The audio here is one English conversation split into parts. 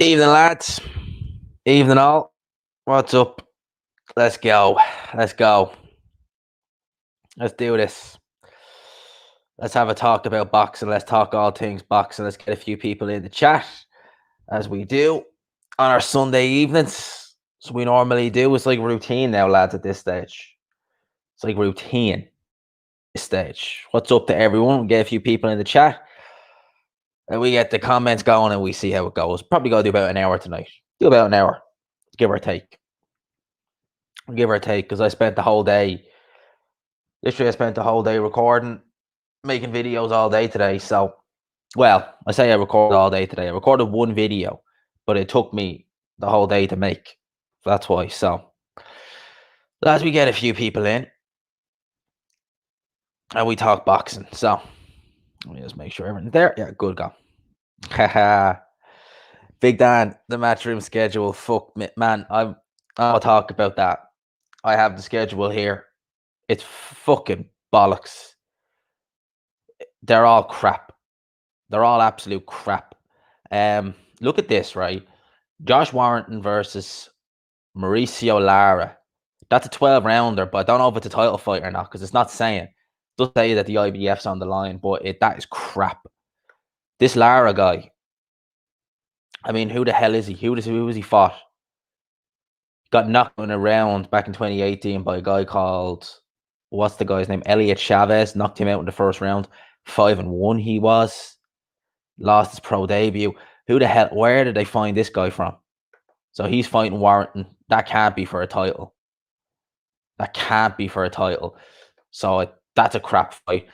Evening, lads. Evening, all. What's up? Let's go. Let's go. Let's do this. Let's have a talk about boxing. Let's talk all things boxing. Let's get a few people in the chat, as we do on our Sunday evenings. So we normally do. It's like routine now, lads, at this stage. It's like routine this stage. What's up to everyone? We'll get a few people in the chat. And we get the comments going and we see how it goes. Probably go do about an hour tonight. Do about an hour, give or take. Give or take, because I spent the whole day. Literally, I spent the whole day recording, making videos all day today. So, well, I say I recorded all day today. I recorded one video, but it took me the whole day to make. That's why. So, as we get a few people in, and we talk boxing. So, let me just make sure everything's there. Yeah, good go. Haha. Big Dan, the matchroom schedule. Fuck me, man. I'll talk about that. I have the schedule here. It's fucking bollocks. They're all crap. They're all absolute crap. Look at this, right? Josh Warrington versus Mauricio Lara. That's a 12 rounder, but I don't know if it's a title fight or not because it's not saying. It does say that the IBF's on the line, but that is crap. This Lara guy, I mean, who the hell is he? Who was he fought? Got knocked in a round back in 2018 by a guy called, what's the guy's name? Elliot Chavez. Knocked him out in the first round. 5-1 he was. Lost his pro debut. Who the hell? Where did they find this guy from? So he's fighting Warrington. That can't be for a title. That can't be for a title. So that's a crap fight.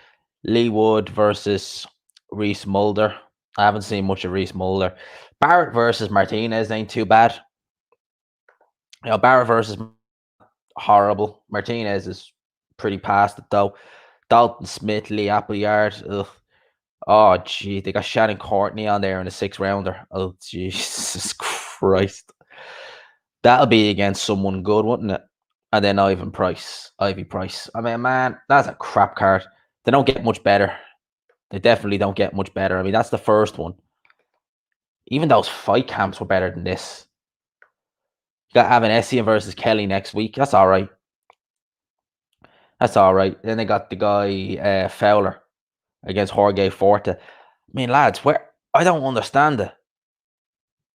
Lee Wood versus Reese Mulder. I haven't seen much of Reese Mulder. Barrett versus Martinez ain't too bad. You know, Barrett versus horrible. Martinez is pretty past it though. Dalton Smith, Lee Appleyard. Ugh. Oh, gee, they got Shannon Courtney on there in a 6-rounder. Oh, Jesus Christ. That'll be against someone good, wouldn't it? And then Ivy Price. I mean, man, that's a crap card. They don't get much better. They definitely don't get much better. I mean, that's the first one. Even those fight camps were better than this. You got Avanesian versus Kelly next week. That's all right. That's all right. Then they got the guy Fowler against Jorge Forte. I mean, lads, where I don't understand it.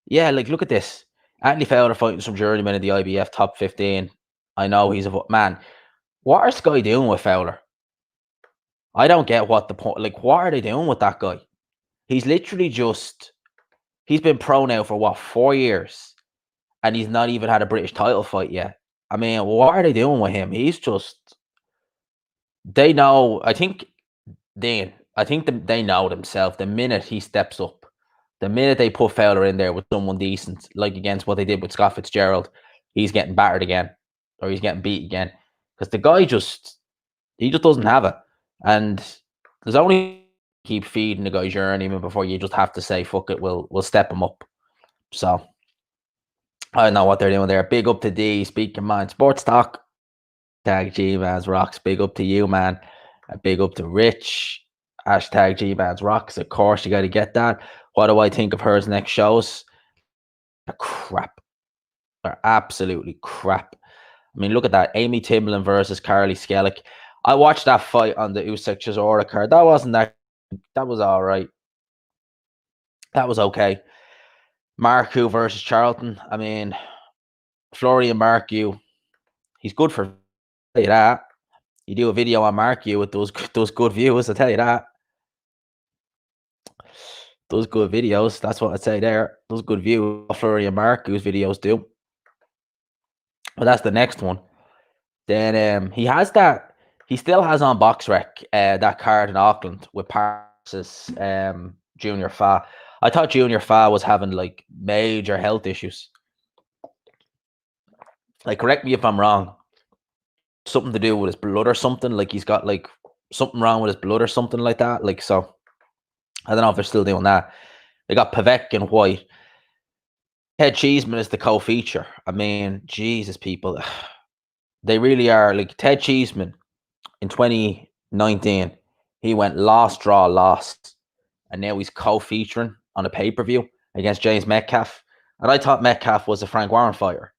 Yeah, like look at this. Anthony Fowler fighting some journeyman in the IBF top 15. I know he's a man. What are Sky doing with Fowler? I don't get what the point. Like, what are they doing with that guy? He's literally just. He's been pro now for what 4 years, and he's not even had a British title fight yet. I mean, what are they doing with him? He's just. They know. I think Dean. I think they know themselves. The minute he steps up, the minute they put Fowler in there with someone decent, like against what they did with Scott Fitzgerald, he's getting battered again, or he's getting beat again, because the guy just doesn't have it, and there's only keep feeding the guy journeyman before you just have to say fuck it, we'll step him up. So I don't know what they're doing there. Big up to D, speaking mind sports talk. Tag G Man's Rocks. Big up to you, man. Big up to Rich. Hashtag G Man's Rocks. Of course, you got to get that. What do I think of hers next shows? They're crap. They're absolutely crap. I mean, look at that. Amy Timlin versus Carly Skellick. I watched that fight on the Usyk Chisora card. That wasn't that. That was all right. That was okay. Marku versus Charlton. I mean, Florian Marku. He's good for. I'll tell you that. You do a video on Marku with those good views. I'll tell you that. Those good videos. That's what I'd say there. Those good views. Florian Marku's videos do. But that's the next one. Then he has that. He still has on BoxRec that card in Auckland with versus Junior Fa. I thought Junior Fa was having like major health issues. Like, correct me if I'm wrong. Something to do with his blood or something. Like he's got like something wrong with his blood or something like that. Like, so I don't know if they're still doing that. They got Pavek and White. Ted Cheeseman is the co-feature. I mean, Jesus, people. They really are. Like Ted Cheeseman in 2019, he went lost, draw, lost. And now he's co-featuring on a pay-per-view against James Metcalf. And I thought Metcalf was a Frank Warren fighter.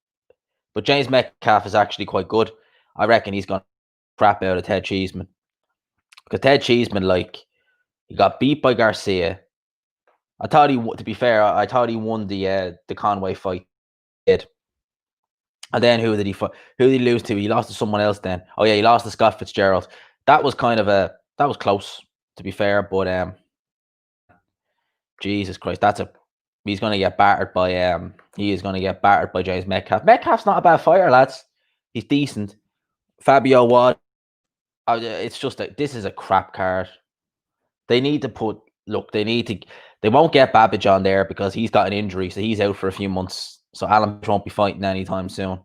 But James Metcalf is actually quite good. I reckon he's going to crap out of Ted Cheeseman. Because Ted Cheeseman, like, he got beat by Garcia. I thought to be fair, I thought he won the Conway fight. And then who did he fight? Who did he lose to? He lost to someone else then. Oh yeah, he lost to Scott Fitzgerald. That was kind of that was close, to be fair. But Jesus Christ, he's going to get battered by he is going to get battered by James Metcalf. Metcalf's not a bad fighter, lads. He's decent. Fabio Wad. It's just that this is a crap card. They need to put. Look, they won't get Babbage on there because he's got an injury, so he's out for a few months. So Alan won't be fighting anytime soon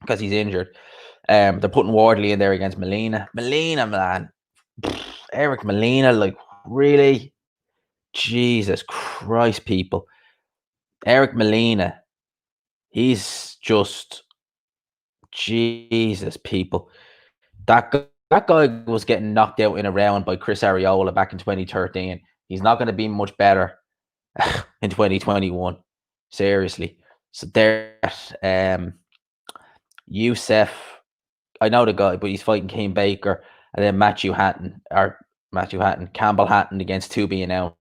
because he's injured. They're putting Wardley in there against Molina. Molina, man. Eric Molina, like, really? Jesus Christ, people. Eric Molina. He's just Jesus, people. That guy was getting knocked out in a round by Chris Arreola back in 2013. He's not going to be much better in 2021. Seriously. So there, Youssef, I know the guy, but he's fighting Kane Baker, and then Campbell Hatton against Tubi and now.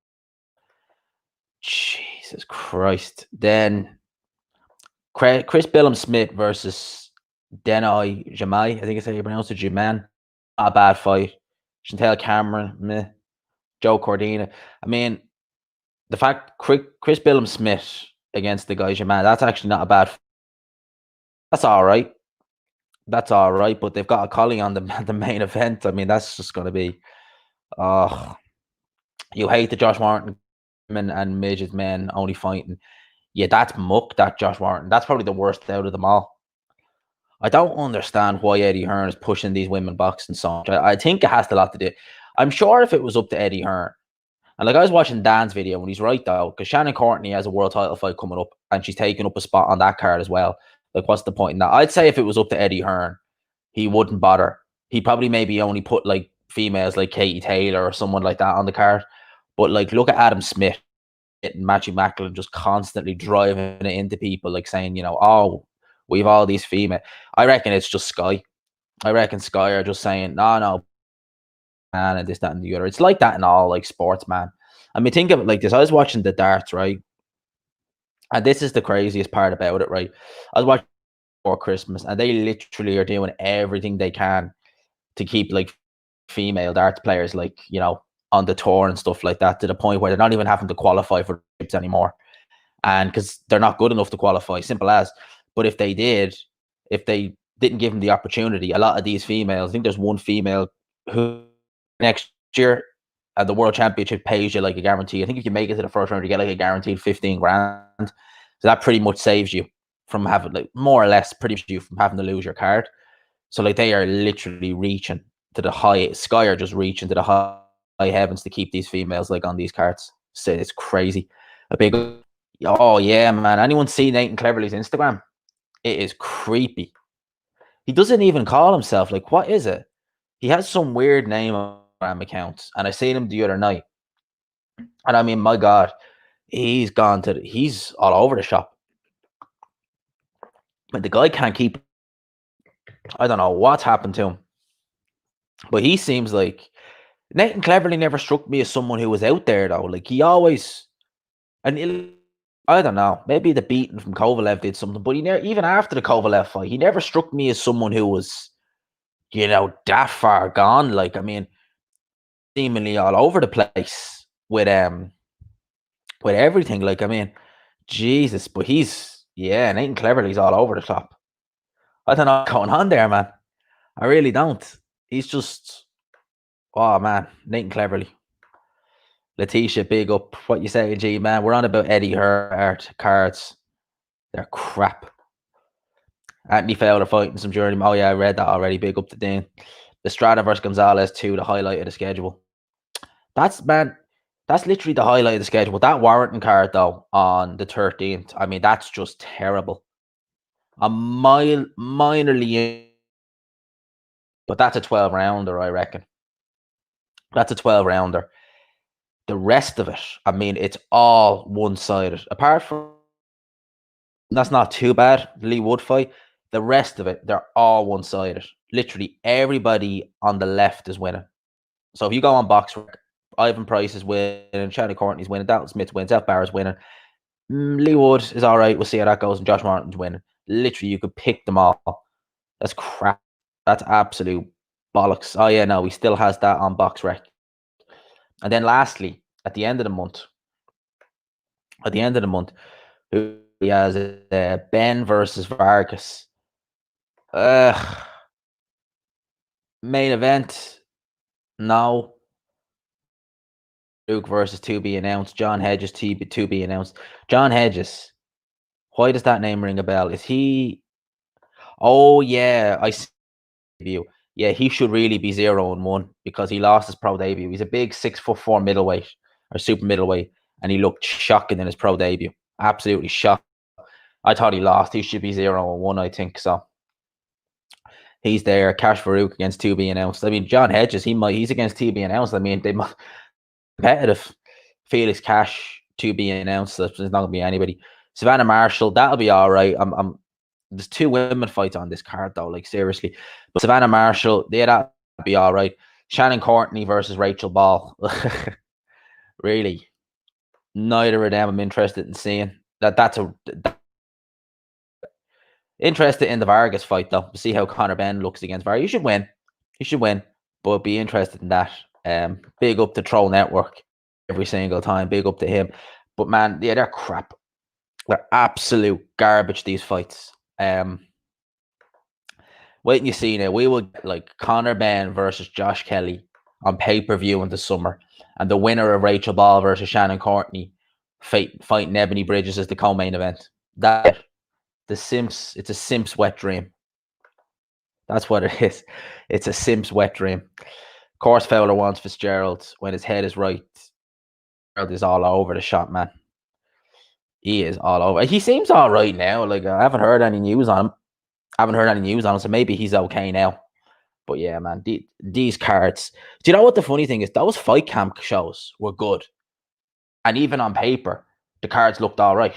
Jesus Christ. Then Chris Billum Smith versus Denai Jamai. I think it's how you pronounce it. Juman. Not a bad fight. Chantel Cameron, meh. Joe Cordina. I mean, the fact Chris Billum Smith against the guy Jaman, that's actually not a bad fight. That's all right. That's all right, but they've got a collie on the main event. I mean, that's just going to be, you hate the Josh Warrington and midget men only fighting. Yeah, that's muck, that Josh Warrington. That's probably the worst out of them all. I don't understand why Eddie Hearn is pushing these women boxing so much. I think it has a lot to do. I'm sure if it was up to Eddie Hearn, and like I was watching Dan's video, and he's right though, because Shannon Courtney has a world title fight coming up, and she's taking up a spot on that card as well. Like, what's the point in that? I'd say if it was up to Eddie Hearn, he wouldn't bother. He'd probably maybe only put like females like Katie Taylor or someone like that on the card. But like, look at Adam Smith and Matthew Macklin just constantly driving it into people, like saying, oh, we've all these female. I reckon it's just Sky. I reckon Sky are just saying, no, man, and this, that, and the other. It's like that in all like sports, man. I mean, think of it like this. I was watching the darts, right? And this is the craziest part about it, right? I was watching for Christmas, and they literally are doing everything they can to keep like female darts players, like, on the tour and stuff like that, to the point where they're not even having to qualify for trips anymore. And because they're not good enough to qualify, simple as. But if they didn't give them the opportunity, a lot of these females, I think there's one female who next year the World Championship pays you like a guarantee. I think if you make it to the first round, you get like a guaranteed 15 grand. So that pretty much saves you from having, like, more or less, pretty much you from having to lose your card. So like, they are literally reaching to the high Sky are just reaching to the high heavens to keep these females like on these cards. So it's crazy. Oh yeah, man. Anyone see Nathan Cleverly's Instagram? It is creepy. He doesn't even call himself, like, what is it? He has some weird name on accounts, and I seen him the other night. And I mean, my God, he's all over the shop. But the guy can't keep. I don't know what's happened to him, but he seems like Nathan Cleverly never struck me as someone who was out there though. Like, he always, and I don't know, maybe the beating from Kovalev did something, but even after the Kovalev fight, he never struck me as someone who was, that far gone. Like, I mean, seemingly all over the place with everything. Like, I mean, Jesus, but Nathan Cleverly's all over the top. I don't know what's going on there, man. I really don't. He's just, oh man, Nathan Cleverly. Letitia, big up. What you say, G, man? We're on about Eddie Hearn cards. They're crap. Anthony Fowler fighting some journeyman. Oh yeah, I read that already. Big up to Dean. The Strata versus Gonzalez 2, the highlight of the schedule. That's literally the highlight of the schedule. That Warrington card though on the 13th. I mean, that's just terrible. A minorly, but that's a 12 rounder, I reckon. That's a 12 rounder. The rest of it, I mean, it's all one-sided. Apart from That's not too bad. The Lee Wood fight. The rest of it, they're all one sided. Literally everybody on the left is winning. So if you go on BoxRec, Ivan Price is winning, Shannon Courtney's winning, Dalton Smith wins, Elf Barr's winning. Lee Wood is all right. We'll see how that goes. And Josh Martin's winning. Literally, you could pick them all. That's crap. That's absolute bollocks. Oh yeah, no, he still has that on BoxRec. And then lastly, at the end of the month, who he has Ben versus Vargas. Main event, no. Luke versus to be announced. John Hedges to be announced. John Hedges. Why does that name ring a bell? Is he? Oh yeah, I see debut. Yeah, he should really be 0-1 because he lost his pro debut. He's a big 6'4" middleweight or super middleweight, and he looked shocking in his pro debut. Absolutely shocked. I thought he lost. He should be 0-1, I think so. He's there. Cash Farouk against to be announced. I mean, John Hedges, he's against to be announced. I mean, they might competitive. Felix Cash to be announced. There's not gonna be anybody. Savannah Marshall, that'll be all right. I'm there's 2 women fights on this card though, like seriously. But Savannah Marshall, yeah, that'll be all right. Shannon Courtney versus Rachel Ball. Really, neither of them I'm interested in seeing. Interested in the Vargas fight though. See how Conor Benn looks against Vargas. He should win. He should win. But be interested in that. Big up to Troll Network every single time. Big up to him. But man, yeah, they're crap. They're absolute garbage, these fights. Wait and you see now. We will get like Conor Benn versus Josh Kelly on pay-per-view in the summer. And the winner of Rachel Ball versus Shannon Courtney fighting Ebony Bridges as the co-main event. That it's a Simp's wet dream. That's what it is. It's a Simp's wet dream. Of course, Fowler wants Fitzgerald when his head is right. Fitzgerald is all over the shot, man. He is all over. He seems all right now. Like I haven't heard any news on him. So maybe he's okay now. But yeah, man, these cards. Do you know what the funny thing is? Those fight camp shows were good, and even on paper, the cards looked all right.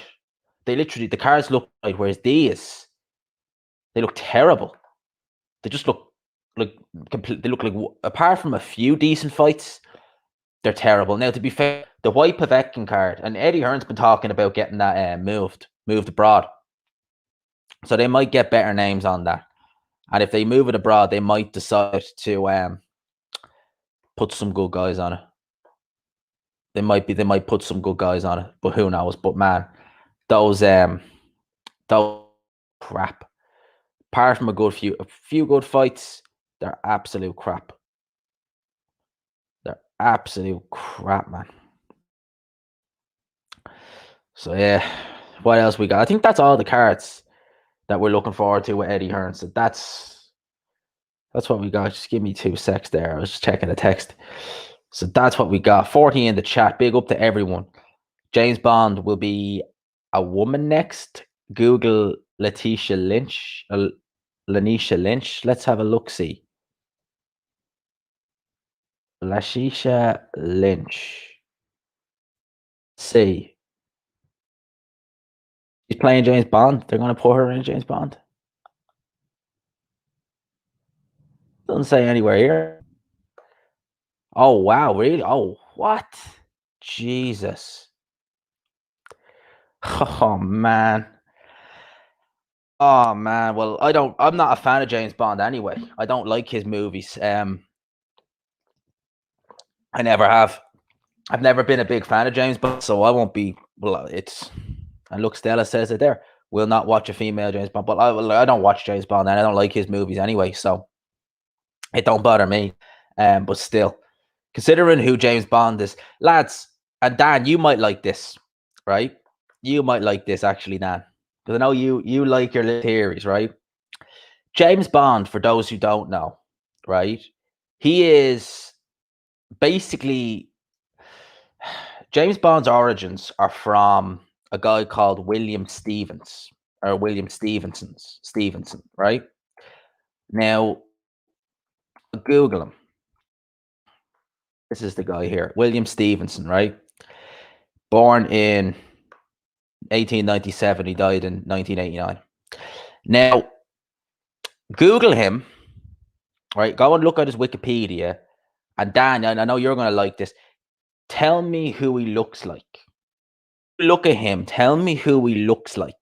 The cards looked right, whereas these, they look terrible. They just look like complete. They look like, apart from a few decent fights, they're terrible. Now, to be fair, the White Povetkin card, and Eddie Hearn's been talking about getting that moved abroad. So they might get better names on that. And if they move it abroad, they might decide to put some good guys on it. They might put some good guys on it, but who knows? But man, those crap. Apart from a few good fights, they're absolute crap. They're absolute crap, man. So yeah, what else we got? I think that's all the cards that we're looking forward to with Eddie Hearn. So that's what we got. Just give me 2 secs there. I was just checking the text. So that's what we got. 40 in the chat. Big up to everyone. James Bond will be a woman next. Google Lanisha Lynch. Let's have a look-see. Lanisha Lynch. See. She's playing James Bond. They're going to put her in James Bond. Doesn't say anywhere here. Oh, wow. Really? Oh, what? Jesus. Oh, man. Oh, man. Well, I'm not a fan of James Bond anyway. I don't like his movies. I never have. I've never been a big fan of James Bond, so I won't be. Well, and look, Stella says it there. Will not watch a female James Bond, but I don't watch James Bond, and I don't like his movies anyway, so it don't bother me. But still, considering who James Bond is, lads, and Dan, you might like this, right? You might like this actually, Dan, because I know you like your little theories, right? James Bond, for those who don't know, right? He is basically. James Bond's origins are from a guy called William Stevenson, right? Now, Google him. This is the guy here, William Stevenson, right? Born in 1897. He died in 1989. Now, Google him, right? Go and look at his Wikipedia. And Dan, I know you're going to like this. Tell me who he looks like. Look at him. Tell me who he looks like.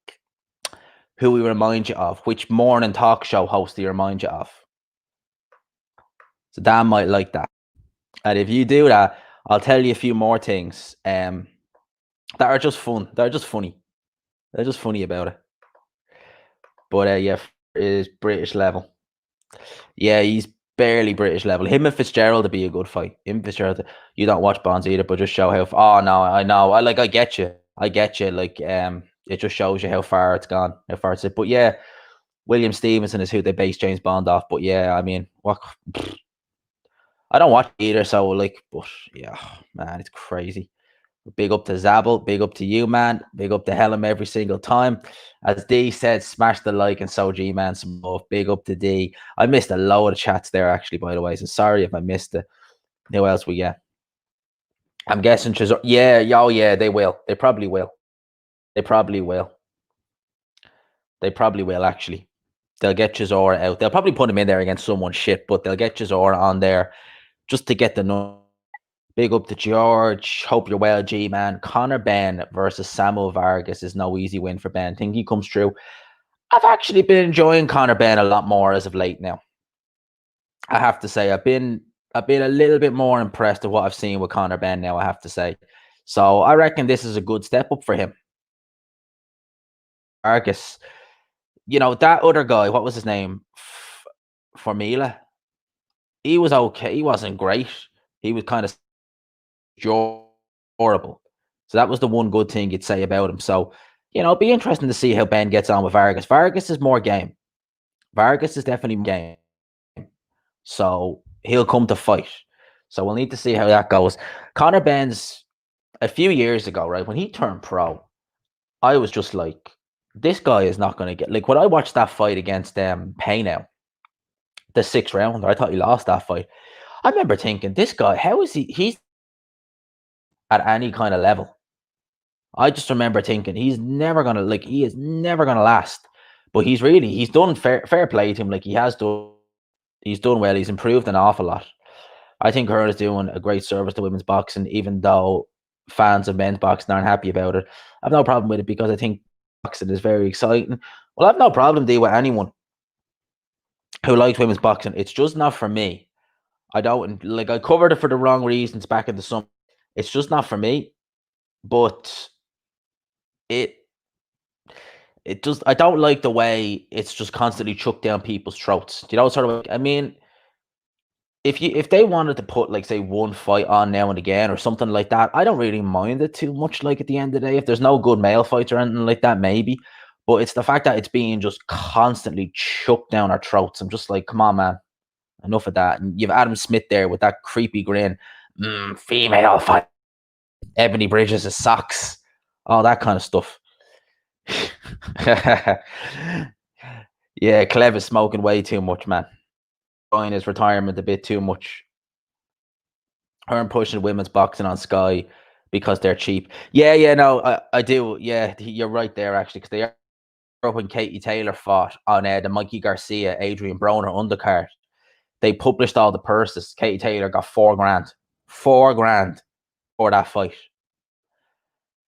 Who he reminds you of. Which morning talk show host he reminds you of. So Dan might like that. And if you do that, I'll tell you a few more things that are just fun. They're just funny. They're just funny about it. But yeah, is British level. Yeah, he's barely British level. Him and Fitzgerald would be a good fight. Him and Fitzgerald. You don't watch Bonds either, but just show how. Oh no, I know. I get you. I get you. Like it just shows you how far it's gone, how far it's. But yeah, William Stevenson is who they base James Bond off. But yeah, I mean, what? I don't watch either, so like, but yeah, man, it's crazy. Big up to Zabel, big up to you, man. Big up to Helen every single time. As D said, smash the like and so G-Man some love. Big up to D. I missed a load of chats there, actually, by the way. So sorry if I missed it. Who else we get? I'm guessing Chisora. Yeah, oh yeah, they will. They probably will. They probably will. They probably will, actually. They'll get Chisora out. They'll probably put him in there against someone shit, but they'll get Chisora on there just to get the number. Big up to George. Hope you're well, G-Man. Conor Benn versus Samuel Vargas is no easy win for Ben. Think he comes through. I've actually been enjoying Conor Benn a lot more as of late now. I have to say, I've been a little bit more impressed with what I've seen with Conor Benn now, I have to say. So I reckon this is a good step up for him. Vargas. You know, that other guy, what was his name? Formula. He was okay. He wasn't great. He was kind of horrible. So that was the one good thing you'd say about him. So, you know, it'd be interesting to see how Ben gets on with Vargas. Vargas is more game. Vargas is definitely more game. So he'll come to fight. So we'll need to see how that goes. Conor Benn's a few years ago, right? When he turned pro, I was just like, this guy is not going to get... Like, when I watched that fight against Paynow, the 6th round, I thought he lost that fight. I remember thinking, this guy, how is he... He's at any kind of level. I just remember thinking he's never gonna he is never gonna last. But he's done fair play to him. Like he's done well. He's improved an awful lot. I think Hearn is doing a great service to women's boxing, even though fans of men's boxing aren't happy about it. I've no problem with it because I think boxing is very exciting. Well, I've no problem with anyone who likes women's boxing. It's just not for me. I don't like. I covered it for the wrong reasons back in the summer. It's just not for me. But it just, I don't like the way it's just constantly chucked down people's throats. You know, sort of. I mean, if they wanted to put, like, say, one fight on now and again or something like that, I don't really mind it too much. Like, at the end of the day, if there's no good male fights or anything like that, maybe. But it's the fact that it's being just constantly chucked down our throats. I'm just like, come on, man, enough of that. And you've Adam Smith there with that creepy grin. Female fight. Ebony Bridges' socks. All that kind of stuff. Yeah, Clev is smoking way too much, man. Enjoying his retirement a bit too much. Hearn pushing women's boxing on Sky because they're cheap. Yeah, no, I do. Yeah, you're right there, actually, because they are when Katie Taylor fought on the Mikey Garcia, Adrian Broner undercard. They published all the purses. Katie Taylor got $4,000. $4,000 for that fight.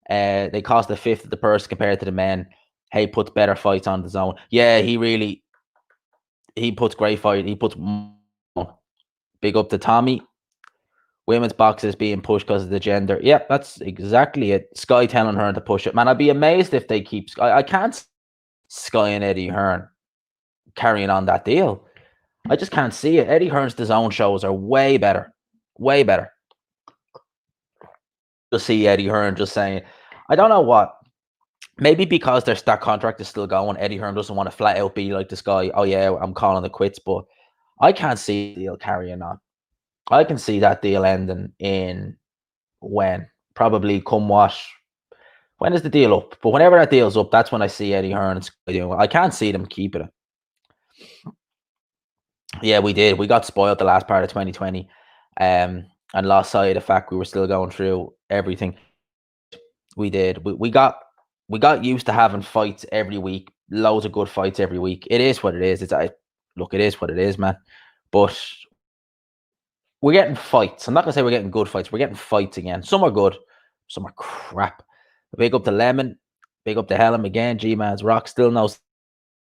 They cost a fifth of the purse compared to the men. He puts better fights on the zone. Yeah, he puts great fight. He puts big up to Tommy. Women's boxing is being pushed because of the gender. Yep, that's exactly it. Sky telling Hearn to push it. Man, I'd be amazed if they keep... I can't Sky and Eddie Hearn carrying on that deal. I just can't see it. Eddie Hearn's DAZN shows are way better. Way better. You'll see Eddie Hearn just saying... I don't know what. Maybe because that contract is still going, Eddie Hearn doesn't want to flat out be like this guy, oh yeah, I'm calling it quits. But I can't see the deal carrying on. I can see that deal ending in when? Probably come what? When is the deal up? But whenever that deal's up, that's when I see Eddie Hearn and Sky doing it. I can't see them keeping it. Yeah, we did. We got spoiled the last part of 2020 and lost sight of the fact we were still going through everything. We did. We got we got used to having fights every week, loads of good fights every week. It is what it is. Look, it is what it is, man. But we're getting fights. I'm not gonna say we're getting good fights. We're getting fights again. Some are good, some are crap. Big up to Lemon, big up to Helen again. G-Man's Rock still knows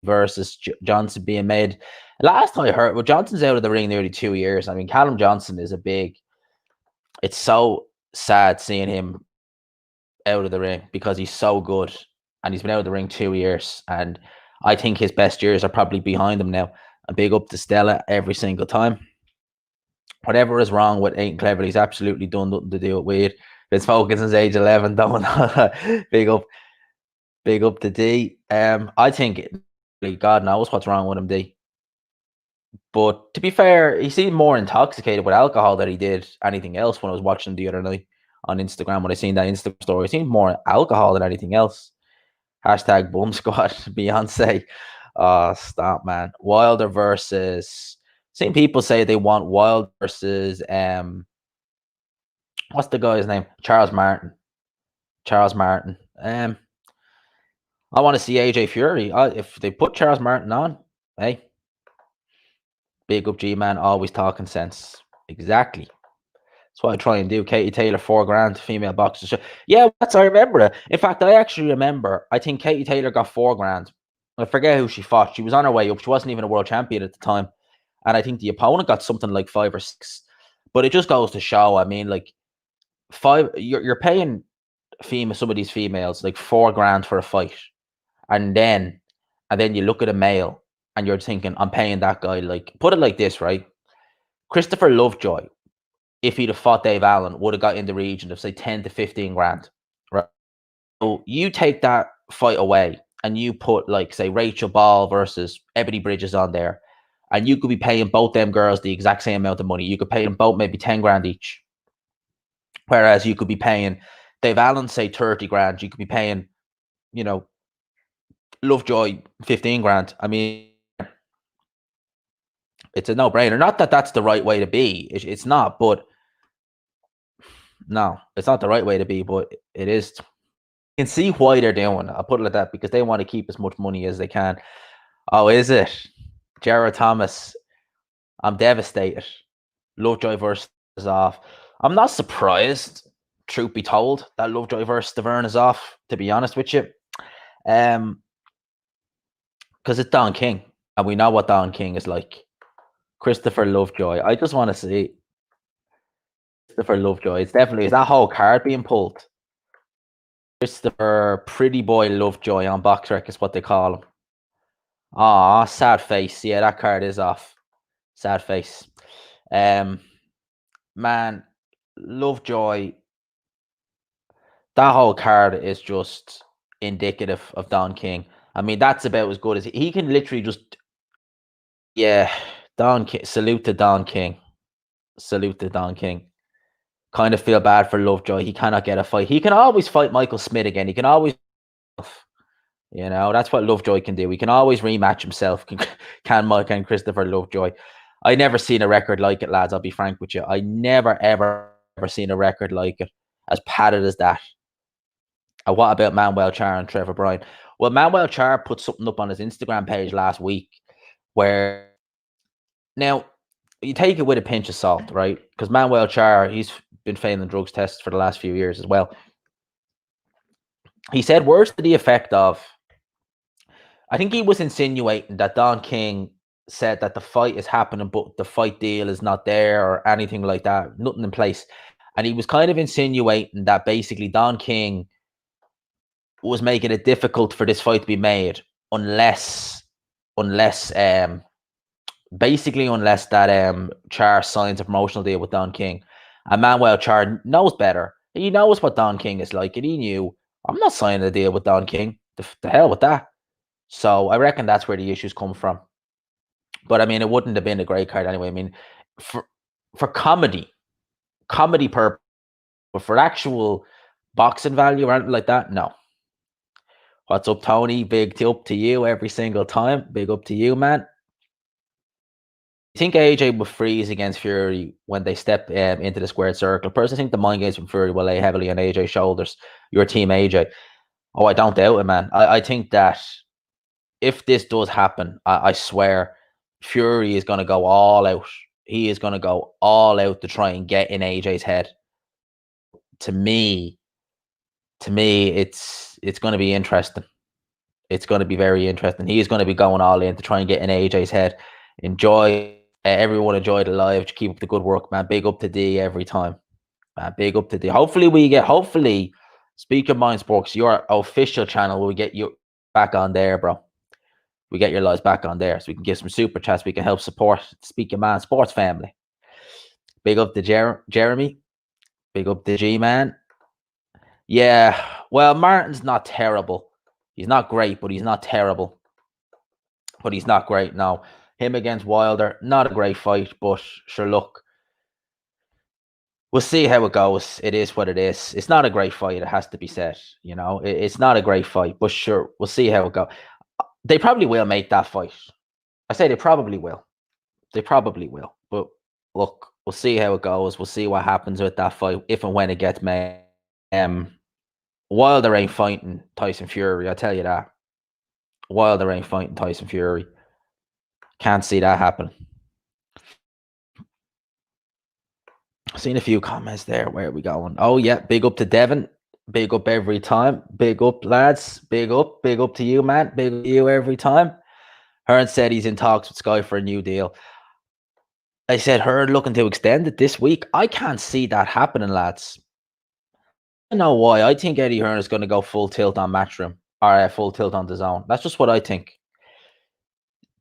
versus Johnson being made. Last I heard, well, Johnson's out of the ring nearly 2 years. I mean, Callum Johnson is a big. It's so sad seeing him out of the ring because he's so good and he's been out of the ring 2 years. And I think his best years are probably behind him now. A big up to Stella every single time. Whatever is wrong with Ain't Clever, he's absolutely done nothing to do it with. His focus since age 11. Don't big up to D. I think God knows what's wrong with him, D. But to be fair, he seemed more intoxicated with alcohol than he did anything else when I was watching the other night on Instagram. When I seen that Instagram story, he seemed more alcohol than anything else. Hashtag Boom Squad, Beyonce. Stop, man. Wilder versus. Same people say they want Wilder versus what's the guy's name? Charles Martin. I want to see AJ Fury. If they put Charles Martin on, hey, big up G-Man, always talking sense. Exactly. That's what I try and do. Katie Taylor, $4,000, female boxer. Yeah, I remember it. In fact, I actually remember. I think Katie Taylor got $4,000. I forget who she fought. She was on her way up. She wasn't even a world champion at the time, and I think the opponent got something like 5 or 6. But it just goes to show. I mean, like you're paying some of these females like $4,000 for a fight, and then you look at a male and you're thinking, I'm paying that guy, like, put it like this, right? Christopher Lovejoy, if he'd have fought Dave Allen, would have got in the region of say 10 to 15 grand, right? So you take that fight away and you put like say Rachel Ball versus Ebony Bridges on there, and you could be paying both them girls the exact same amount of money. You could pay them both maybe 10 grand each. Whereas you could be paying Dave Allen, say 30 grand. You could be paying, Lovejoy 15 grand. I mean, it's a no-brainer. Not that that's the right way to be. It's not, but no, it's not the right way to be, but it is. You can see why they're doing it. I'll put it like that, because they want to keep as much money as they can. Oh, is it? Jared Thomas. I'm devastated. Lovejoy versus off. I'm not surprised, truth be told, that Lovejoy versus Stavern is off, to be honest with you. Because it's Don King, and we know what Don King is like. Christopher Lovejoy. I just want to see Christopher Lovejoy. It's definitely, is that whole card being pulled? Christopher Pretty Boy Lovejoy on BoxRec is what they call him. Ah, sad face. Yeah, that card is off. Sad face. Man, Lovejoy. That whole card is just indicative of Don King. I mean, that's about as good as he can literally just. Yeah, Don King. Salute to Don King. Salute to Don King. Kind of feel bad for Lovejoy. He cannot get a fight. He can always fight Michael Smith again. He can always, that's what Lovejoy can do. He can always rematch himself. Can Christopher Lovejoy? I never seen a record like it, lads. I'll be frank with you. I never, ever seen a record like it, as padded as that. And what about Manuel Char and Trevor Bryan? Well, Manuel Char put something up on his Instagram page last week where, now, you take it with a pinch of salt, right? Because Manuel Char, he's been failing drugs tests for the last few years as well. He said words to the effect of, I think he was insinuating that Don King said that the fight is happening, but the fight deal is not there or anything like that, nothing in place. And he was kind of insinuating that basically Don King was making it difficult for this fight to be made unless that Char signs a promotional deal with Don King. And Manuel Char knows better. He knows what Don King is like, and he knew, I'm not signing a deal with Don King. The hell with that. So I reckon that's where the issues come from. But I mean, it wouldn't have been a great card anyway. I mean, for comedy purpose, but for actual boxing value or anything like that, no. What's up, Tony? Big up to you every single time. Big up to you, man. I think AJ will freeze against Fury when they step into the squared circle. Personally, I think the mind games from Fury will lay heavily on AJ's shoulders. Your team, AJ. Oh, I don't doubt it, man. I think that if this does happen, I swear Fury is going to go all out. He is going to go all out to try and get in AJ's head. To me, it's going to be interesting. It's going to be very interesting. He is going to be going all in to try and get in AJ's head. Enjoy, everyone enjoy the live. Keep up the good work, man. Big up to D every time, man. Big up to D. Hopefully, Speak Your Mind Sports, your official channel, will get you back on there, bro. We get your lives back on there so we can give some super chats. We can help support Speak Your Mind Sports family. Big up to Jeremy. Big up to G Man. Yeah, well, Martin's not terrible. He's not great, but he's not terrible. But he's not great now. Him against Wilder, not a great fight, but sure, look, we'll see how it goes. It is what it is. It's not a great fight. It has to be said. It's not a great fight, but sure, we'll see how it goes. They probably will make that fight. I say they probably will. They probably will. But look, we'll see how it goes. We'll see what happens with that fight if and when it gets made. Wilder ain't fighting Tyson Fury, I tell you that. Wilder ain't fighting Tyson Fury. Can't see that happen. Seen a few comments there. Where are we going? Oh yeah, big up to Devin. Big up every time. Big up, lads. Big up to you, man. Big up to you every time. Hearn said he's in talks with Sky for a new deal. I said Hearn looking to extend it this week. I can't see that happening, lads. I know why. I think Eddie Hearn is going to go full tilt on Matchroom or full tilt on the zone. That's just what I think.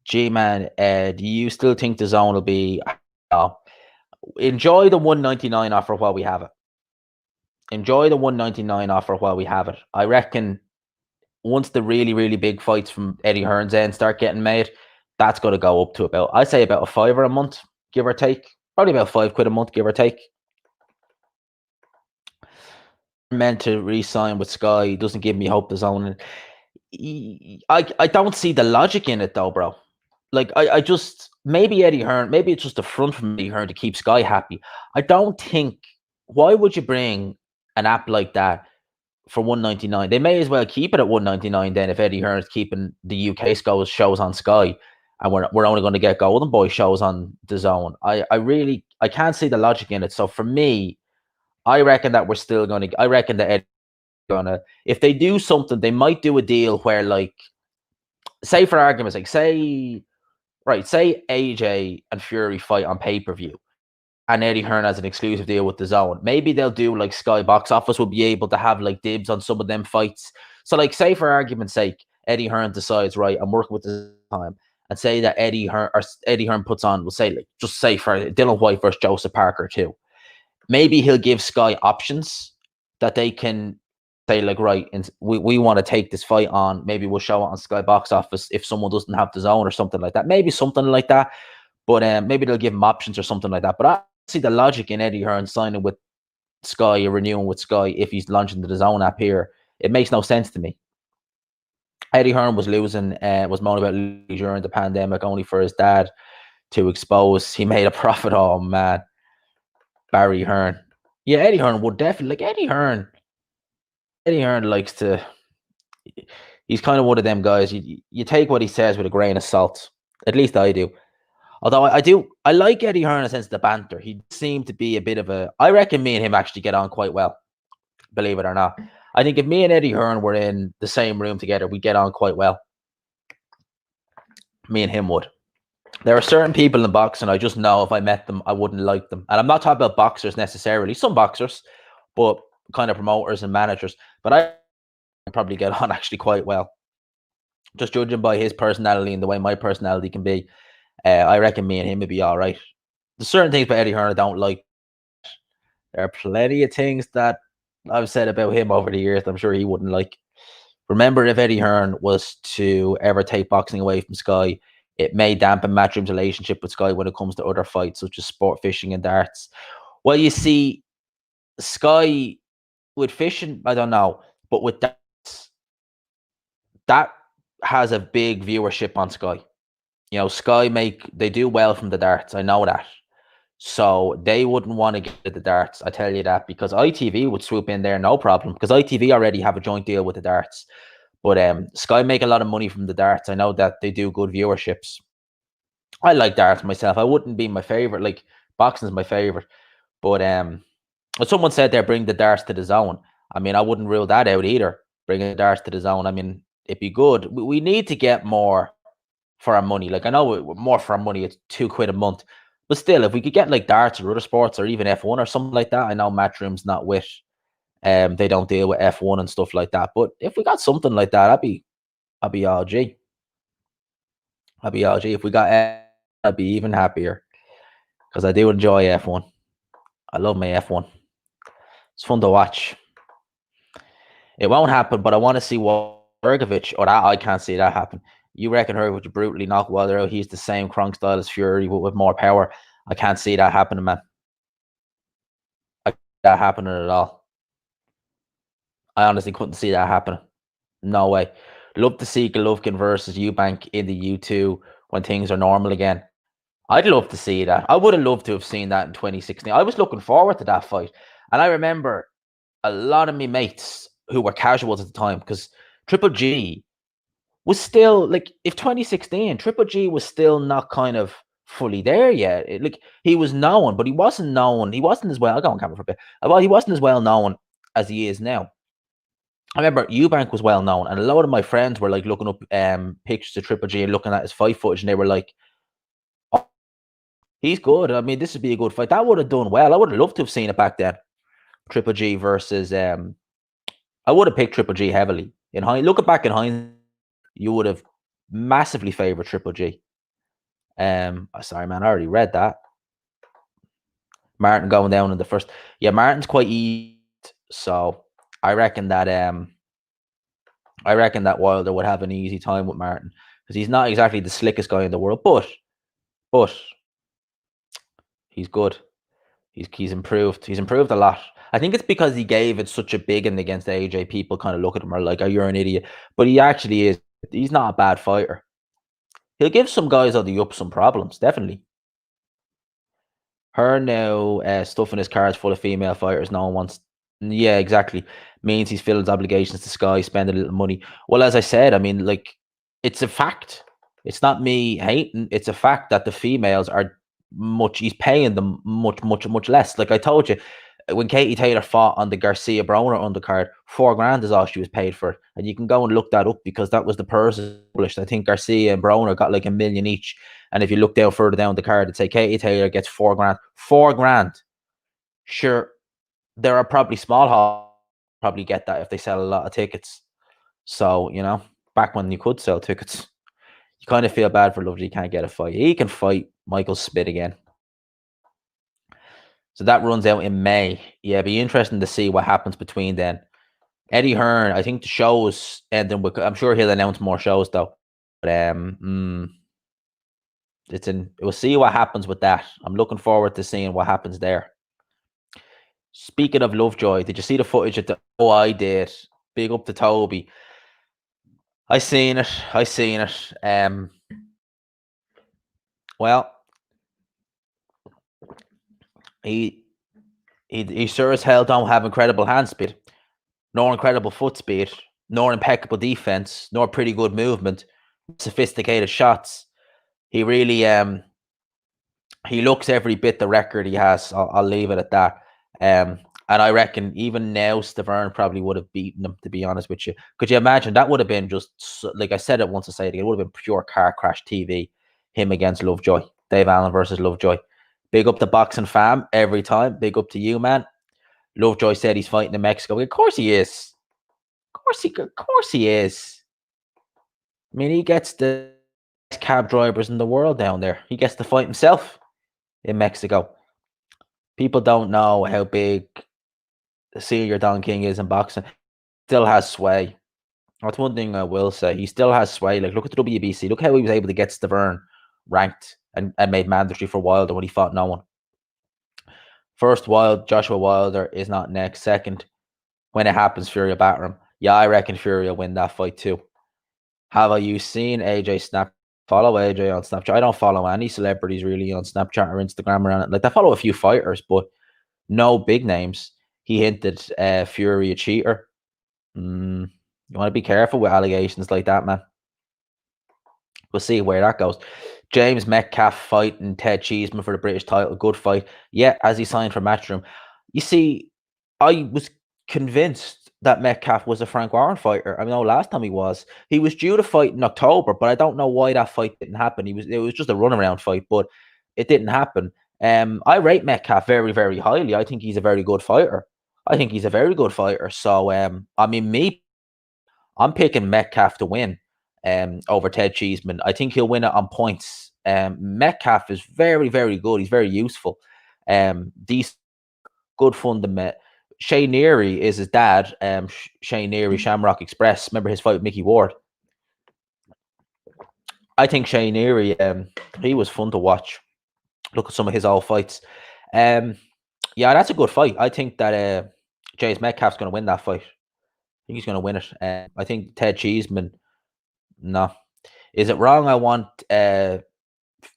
G-Man, do you still think the zone will be... enjoy the 199 offer while we have it. Enjoy the 199 offer while we have it. I reckon once the really, really big fights from Eddie Hearn's end start getting made, that's going to go up to about, I'd say about a $5 a month, give or take. Probably about £5 a month, give or take. Meant to re-sign with Sky doesn't give me hope the zone. I don't see the logic in it though, bro. Like I just, maybe Eddie Hearn, maybe it's just a front from Eddie Hearn to keep Sky happy. I don't think, why would you bring an app like that for 199? They may as well keep it at 199 then if Eddie Hearn's keeping the UK shows on Sky and we're only going to get Golden Boy shows on the zone. I can't see the logic in it. So for me, I reckon that we're still going to, I reckon that Eddie's going to, if they do something, they might do a deal where, like, say for argument's sake, say AJ and Fury fight on pay-per-view and Eddie Hearn has an exclusive deal with the zone. Maybe they'll do like Sky Box Office will be able to have like dibs on some of them fights. So like, say for argument's sake, Eddie Hearn decides, right, I'm working with the time, and say that Eddie Hearn puts on, we'll say, like, just say for Dylan White versus Joseph Parker too. Maybe he'll give Sky options that they can say, like, right, and we want to take this fight on. Maybe we'll show it on Sky Box Office if someone doesn't have the zone or something like that. Maybe something like that. But maybe they'll give him options or something like that. But I see the logic in Eddie Hearn signing with Sky or renewing with Sky if he's launching the zone app here. It makes no sense to me. Eddie Hearn was losing, was moaning about losing during the pandemic only for his dad to expose. He made a profit. Oh, man. Barry Hearn. Yeah, Eddie Hearn would definitely, like, Eddie Hearn likes to, he's kind of one of them guys. You take what he says with a grain of salt. At least I do. Although I like Eddie Hearn in a sense of the banter. He seemed to be a bit of a, I reckon me and him actually get on quite well, believe it or not. I think if me and Eddie Hearn were in the same room together, we'd get on quite well. Me and him would. There are certain people in boxing, I just know if I met them, I wouldn't like them. And I'm not talking about boxers necessarily, some boxers, but kind of promoters and managers. But I probably get on actually quite well. Just judging by his personality and the way my personality can be, I reckon me and him would be all right. There's certain things about Eddie Hearn I don't like. There are plenty of things that I've said about him over the years that I'm sure he wouldn't like. Remember, if Eddie Hearn was to ever take boxing away from Sky, it may dampen Matchroom's relationship with Sky when it comes to other fights, such as sport fishing and darts. Well, you see, Sky with fishing, I don't know, but with darts, that has a big viewership on Sky. Sky they do well from the darts. I know that. So they wouldn't want to get the darts. I tell you that, because ITV would swoop in there, no problem, because ITV already have a joint deal with the darts. But Sky make a lot of money from the darts. I know that they do good viewerships. I like darts myself. I wouldn't be my favorite. Like, boxing is my favorite. But someone said they're bring the darts to the zone. I mean, I wouldn't rule that out either. Bringing the darts to the zone. I mean, it'd be good. We need to get more for our money. Like, I know more for our money, it's £2 a month. But still, if we could get like darts or other sports or even F1 or something like that, I know Matchroom's not with they don't deal with F1 and stuff like that. But if we got something like that, I'd be all G. I'd be all G. If we got F1, I'd be even happier. Because I do enjoy F1. I love my F1. It's fun to watch. It won't happen, but I want to see what Ergovic, or that I can't see that happen. You reckon Ergovic would brutally knock Wilder out? He's the same Kronk style as Fury, but with more power. I can't see that happening, man. I can't see that happening at all. I honestly couldn't see that happening. No way. Love to see Golovkin versus Eubank in the U2 when things are normal again. I'd love to see that. I would have loved to have seen that in 2016. I was looking forward to that fight. And I remember a lot of me mates who were casuals at the time, because Triple G was still, like, if 2016, Triple G was still not kind of fully there yet. Like, he was known, but he wasn't known. He wasn't as well. I'll go on camera for a bit. Well, he wasn't as well known as he is now. I remember Eubank was well known, and a lot of my friends were like looking up pictures of Triple G and looking at his fight footage, and they were like, "Oh, he's good. I mean, this would be a good fight." That would have done well. I would have loved to have seen it back then. Triple G versus I would have picked Triple G heavily. Looking back in hindsight, you would have massively favored Triple G. Sorry, man, I already read that. Martin going down in the first. Yeah, Martin's quite easy, so I reckon that Wilder would have an easy time with Martin, because he's not exactly the slickest guy in the world, but he's good. He's improved. He's improved a lot. I think it's because he gave it such a big one against AJ. People kind of look at him and are like, "Oh, you're an idiot," but he actually is. He's not a bad fighter. He'll give some guys on the up some problems, definitely. Her now stuffing his cards full of female fighters. No one wants. Yeah, exactly. Means he's filled his obligations to Sky, spending a little money. Well, as I said, I mean, like, it's a fact. It's not me hating. It's a fact that the females are he's paying them much less. Like I told you, when Katie Taylor fought on the Garcia Broner undercard, $4,000 is all she was paid for. And you can go and look that up, because that was the person published. I think Garcia and Broner got like $1 million each. And if you look down further down the card, it'd say Katie Taylor gets $4,000. $4,000. Sure, there are probably small halls probably get that if they sell a lot of tickets. So, back when you could sell tickets, you kind of feel bad for Lovely. He can't get a fight. He can fight Michael Spit again. So that runs out in May. Yeah, it'd be interesting to see what happens between then. Eddie Hearn, I think the shows ending with. I'm sure he'll announce more shows though. But we'll see what happens with that. I'm looking forward to seeing what happens there. Speaking of Lovejoy, did you see the footage at the? Oh, I did. Big up to Toby. I seen it. Well, he sure as hell don't have incredible hand speed, nor incredible foot speed, nor impeccable defense, nor pretty good movement, sophisticated shots. He really he looks every bit the record he has. I'll leave it at that. And I reckon even now Stavern probably would have beaten him, to be honest with you. Could you imagine? That would have been just, like I said it once, I say it again, it would have been pure car crash TV. Him against Lovejoy. Dave Allen versus Lovejoy. Big up the boxing fam every time. Big up to you, man. Lovejoy said he's fighting in Mexico. Of course he is. Of course he is. I mean, he gets the best cab drivers in the world down there. He gets to fight himself in Mexico. People don't know how big Senior Don King is in boxing. Still has sway. That's one thing I will say. He still has sway. Like, look at the WBC. Look how he was able to get Stavern ranked and made mandatory for Wilder when he fought no one. First, Joshua Wilder is not next. Second, when it happens, Fury will batter him. Yeah, I reckon Fury will win that fight too. Have you seen AJ snap follow AJ on Snapchat. I don't follow any celebrities really on Snapchat or Instagram around it. Like I follow a few fighters, but no big names. He hinted Fury a cheater. You want to be careful with allegations like that, man. We'll see where that goes. James Metcalf fighting Ted Cheeseman for the British title. Good fight. Yeah, as he signed for Matchroom. You see, I was convinced that Metcalf was a Frank Warren fighter. I know last time he was. He was due to fight in October, but I don't know why that fight didn't happen. It was just a runaround fight, but it didn't happen. I rate Metcalf very, very highly. I think he's a very good fighter. I think he's a very good fighter. So I mean, I'm picking Metcalf to win over Ted Cheeseman. I think he'll win it on points. Metcalf is very, very good. He's very useful. These good fundament. Shay Neary is his dad. Shay Neary, Shamrock Express. Remember his fight with Mickey Ward? I think Shay Neary, he was fun to watch. Look at some of his old fights. Yeah, that's a good fight. I think that James Metcalf's going to win that fight. I think he's going to win it. I think Ted Cheeseman, no. Is it wrong? I want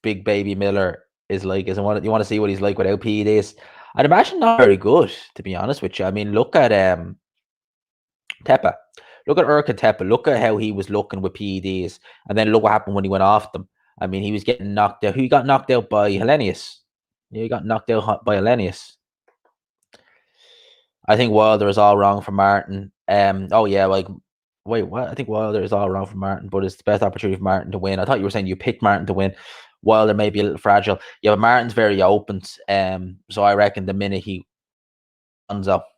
Big Baby Miller is like, you want to see what he's like without PEDs? I'd imagine not very good, to be honest with you. I mean, look at Tepa. Look at Urka Tepa. Look at how he was looking with PEDs, and then look what happened when he went off them. I mean, he was getting knocked out. He got knocked out by Hellenius. Yeah, he got knocked out by Hellenius. I think Wilder is all wrong for Martin. Oh yeah, like wait, what? I think Wilder is all wrong for Martin, but it's the best opportunity for Martin to win. I thought you were saying you picked Martin to win. Wilder may be a little fragile. Yeah, but Martin's very open. So I reckon the minute he runs up,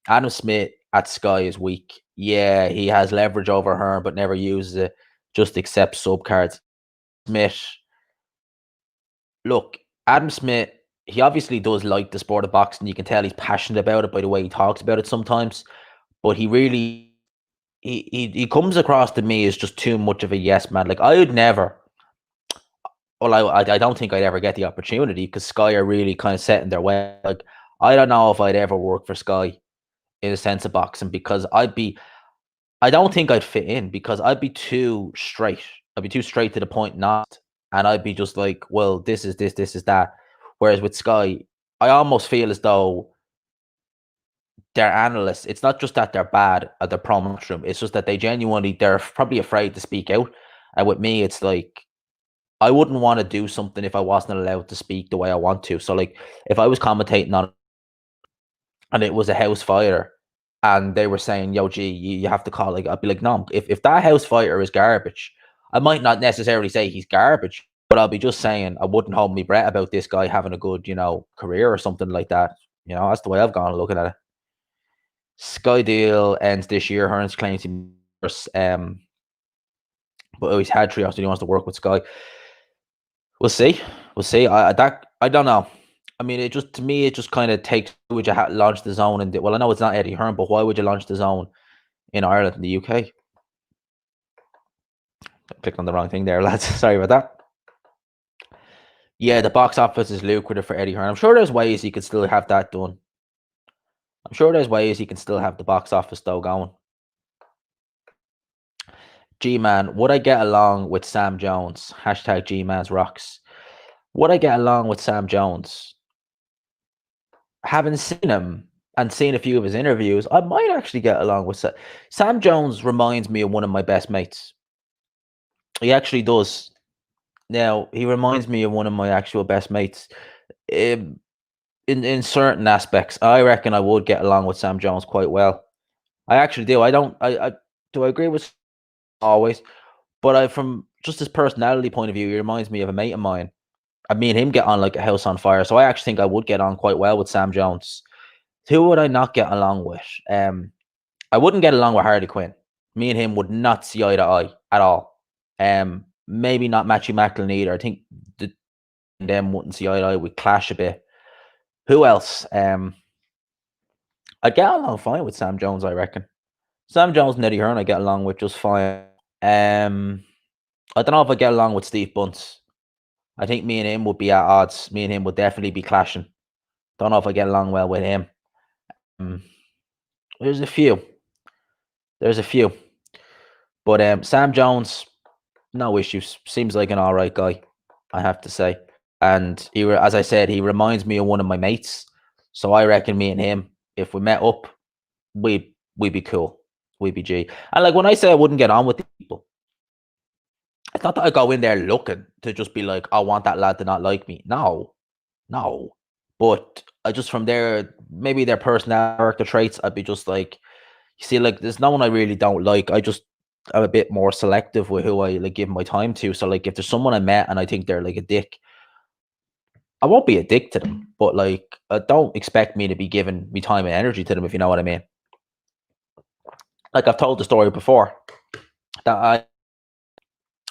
Adam Smith at Sky is weak. Yeah, he has leverage over her, but never uses it. Just accepts sub cards. Smith, look, Adam Smith, he obviously does like the sport of boxing. You can tell he's passionate about it by the way he talks about it sometimes. But he really, he comes across to me as just too much of a yes man. Like I would never. Well, I don't think I'd ever get the opportunity because Sky are really kind of set in their way. Like I don't know if I'd ever work for Sky in a sense of boxing because I don't think I'd fit in because I'd be too straight. I'd be too straight to the point, not, and I'd be just like, well, this is this, this is that. Whereas with Sky, I almost feel as though they're analysts. It's not just that they're bad at the promo room. It's just that they're probably afraid to speak out. And with me, it's like I wouldn't want to do something if I wasn't allowed to speak the way I want to. So like if I was commentating on and it was a house fighter and they were saying, yo, G, you have to call, like, I'd be like, no, if that house fighter is garbage, I might not necessarily say he's garbage, but I'll be just saying I wouldn't hold my breath about this guy having a good, career or something like that. That's the way I've gone looking at it. Sky deal ends this year. Hearns claims but he's had trios, so he wants to work with Sky. We'll see. We'll see. I don't know. I mean, to me, it just kind of takes. Would you launch the zone? And well, I know it's not Eddie Hearn, but why would you launch the zone in Ireland and the UK? I clicked on the wrong thing there, lads. Sorry about that. Yeah, the box office is lucrative for Eddie Hearn. I'm sure there's ways he could still have that done. I'm sure there's ways he can still have the box office though going. G-Man, would I get along with Sam Jones? Hashtag G-Man's rocks. Would I get along with Sam Jones? Having seen him and seen a few of his interviews, I might actually get along with Sam Jones. Reminds me of one of my best mates. He actually does. Now, he reminds me of one of my actual best mates. In certain aspects, I reckon I would get along with Sam Jones quite well. I actually do. I don't. I do. I agree with always, but from just his personality point of view, he reminds me of a mate of mine. Me and him get on like a house on fire. So I actually think I would get on quite well with Sam Jones. Who would I not get along with? I wouldn't get along with Harley Quinn. Me and him would not see eye to eye at all. Maybe not Matthew Macklin either. I think them wouldn't see eye to eye. We'd clash a bit. Who else? I'd get along fine with Sam Jones, I reckon. Sam Jones and Eddie Hearn I get along with just fine. I don't know if I get along with Steve Bunce. I think me and him would be at odds. Me and him would definitely be clashing. Don't know if I get along well with him. There's a few. But Sam Jones, no issues. Seems like an all right guy, I have to say. And as I said, he reminds me of one of my mates. So I reckon me and him, if we met up, we'd be cool. We'd be G. And like when I say I wouldn't get on with people, it's not that I go in there looking to just be like, I want that lad to not like me. No, no. But I just from their maybe their personality character traits, I'd be just like, you see, like there's no one I really don't like. I'm a bit more selective with who I like give my time to. So like if there's someone I met and I think they're like a dick, I won't be a dick to them. But like don't expect me to be giving me time and energy to them if you know what I mean. Like I've told the story before that I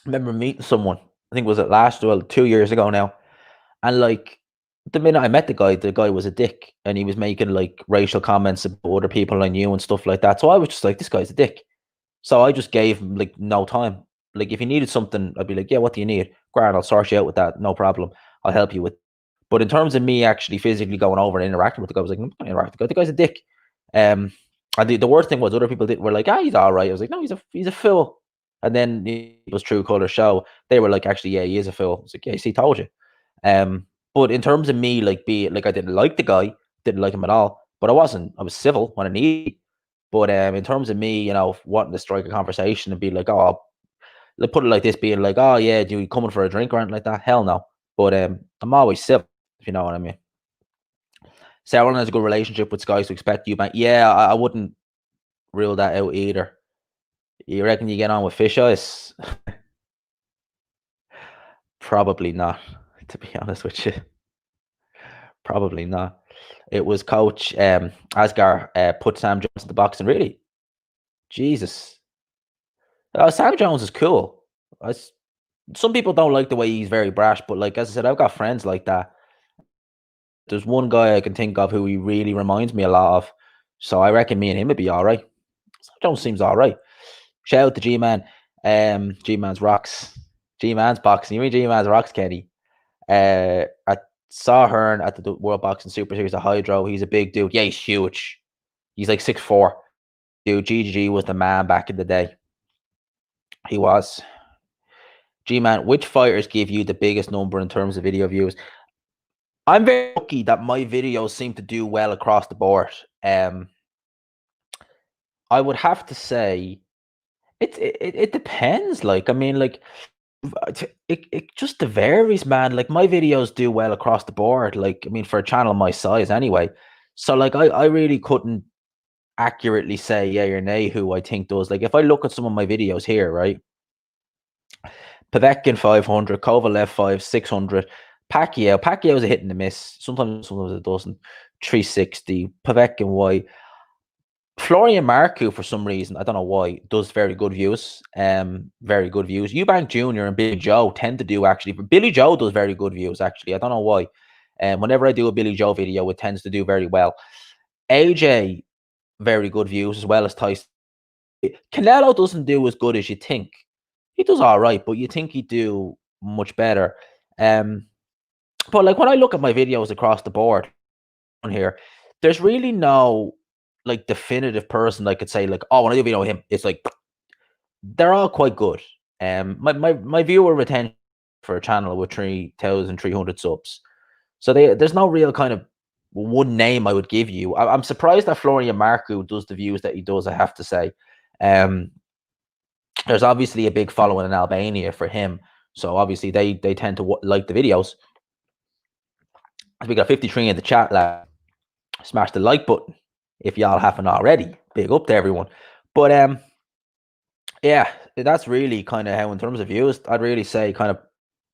remember meeting someone, I think was it last 2 years ago now. And like the minute I met the guy was a dick and he was making like racial comments about other people I knew and stuff like that. So I was just like, this guy's a dick. So I just gave him like no time. Like if he needed something, I'd be like, yeah, what do you need? Grant, I'll sort you out with that. No problem. I'll help you with. But in terms of me actually physically going over and interacting with the guy, I was like, I'm not interacting with the guy. The guy's a dick. And the worst thing was other people were like, he's all right. I was like, no, he's a fool. And then it was true color show. They were like, actually, yeah, he is a fool. I was like, yeah, see, told you. But in terms of me, like, I didn't like the guy, didn't like him at all. But I was civil when I needed. But in terms of me, wanting to strike a conversation and be like, oh, let's put it like this, being like, oh yeah, do you coming for a drink or anything like that? Hell no. But I'm always civil, if you know what I mean. Say everyone has a good relationship with guys who expect you back. Yeah, I wouldn't rule that out either. You reckon you get on with fish eyes? Probably not, to be honest with you. Probably not. It was Coach Asgar put Sam Jones in the box, and really, Jesus, Sam Jones is cool. Some people don't like the way he's very brash, but like as I said, I've got friends like that. There's one guy I can think of who he really reminds me a lot of, so I reckon me and him would be all right. Sam Jones seems all right. Shout out to G Man, G Man's rocks, G Man's boxing. You mean G Man's rocks, Kenny? I saw Hearn at the World Boxing Super Series of Hydro. He's a big dude. Yeah, he's huge. He's like 6'4". Dude, GGG was the man back in the day. He was. G-Man, which fighters give you the biggest number in terms of video views? I'm very lucky that my videos seem to do well across the board. I would have to say it depends. Like, I mean, like it just varies, man. Like my videos do well across the board. Like, I mean, for a channel my size anyway. So like I really couldn't accurately say yeah or nay who I think does. Like if I look at some of my videos here, right? Povetkin 500, Kovalev 600, Pacquiao's a hit and a miss. Sometimes it doesn't. 360. Povetkin Y. Florian Marku, for some reason, I don't know why, does very good views. Very good views. Eubank Jr. and Billy Joe tend to do actually. But Billy Joe does very good views, actually. I don't know why. Whenever I do a Billy Joe video, it tends to do very well. AJ, very good views, as well as Tyson. Canelo doesn't do as good as you think. He does all right, but you think he'd do much better. But like when I look at my videos across the board on here, there's really no like definitive person I could say like, oh, when I do a video with him, it's like they're all quite good. My viewer retention for a channel with 3,300 subs, so there's no real kind of one name I would give you. I'm surprised that Florian Marku does the views that he does. I have to say, there's obviously a big following in Albania for him, so obviously they tend to like the videos. We got 53 in the chat, lad. Smash the like button if y'all haven't already. Big up to everyone. But yeah, that's really kind of how, in terms of views, I'd really say kind of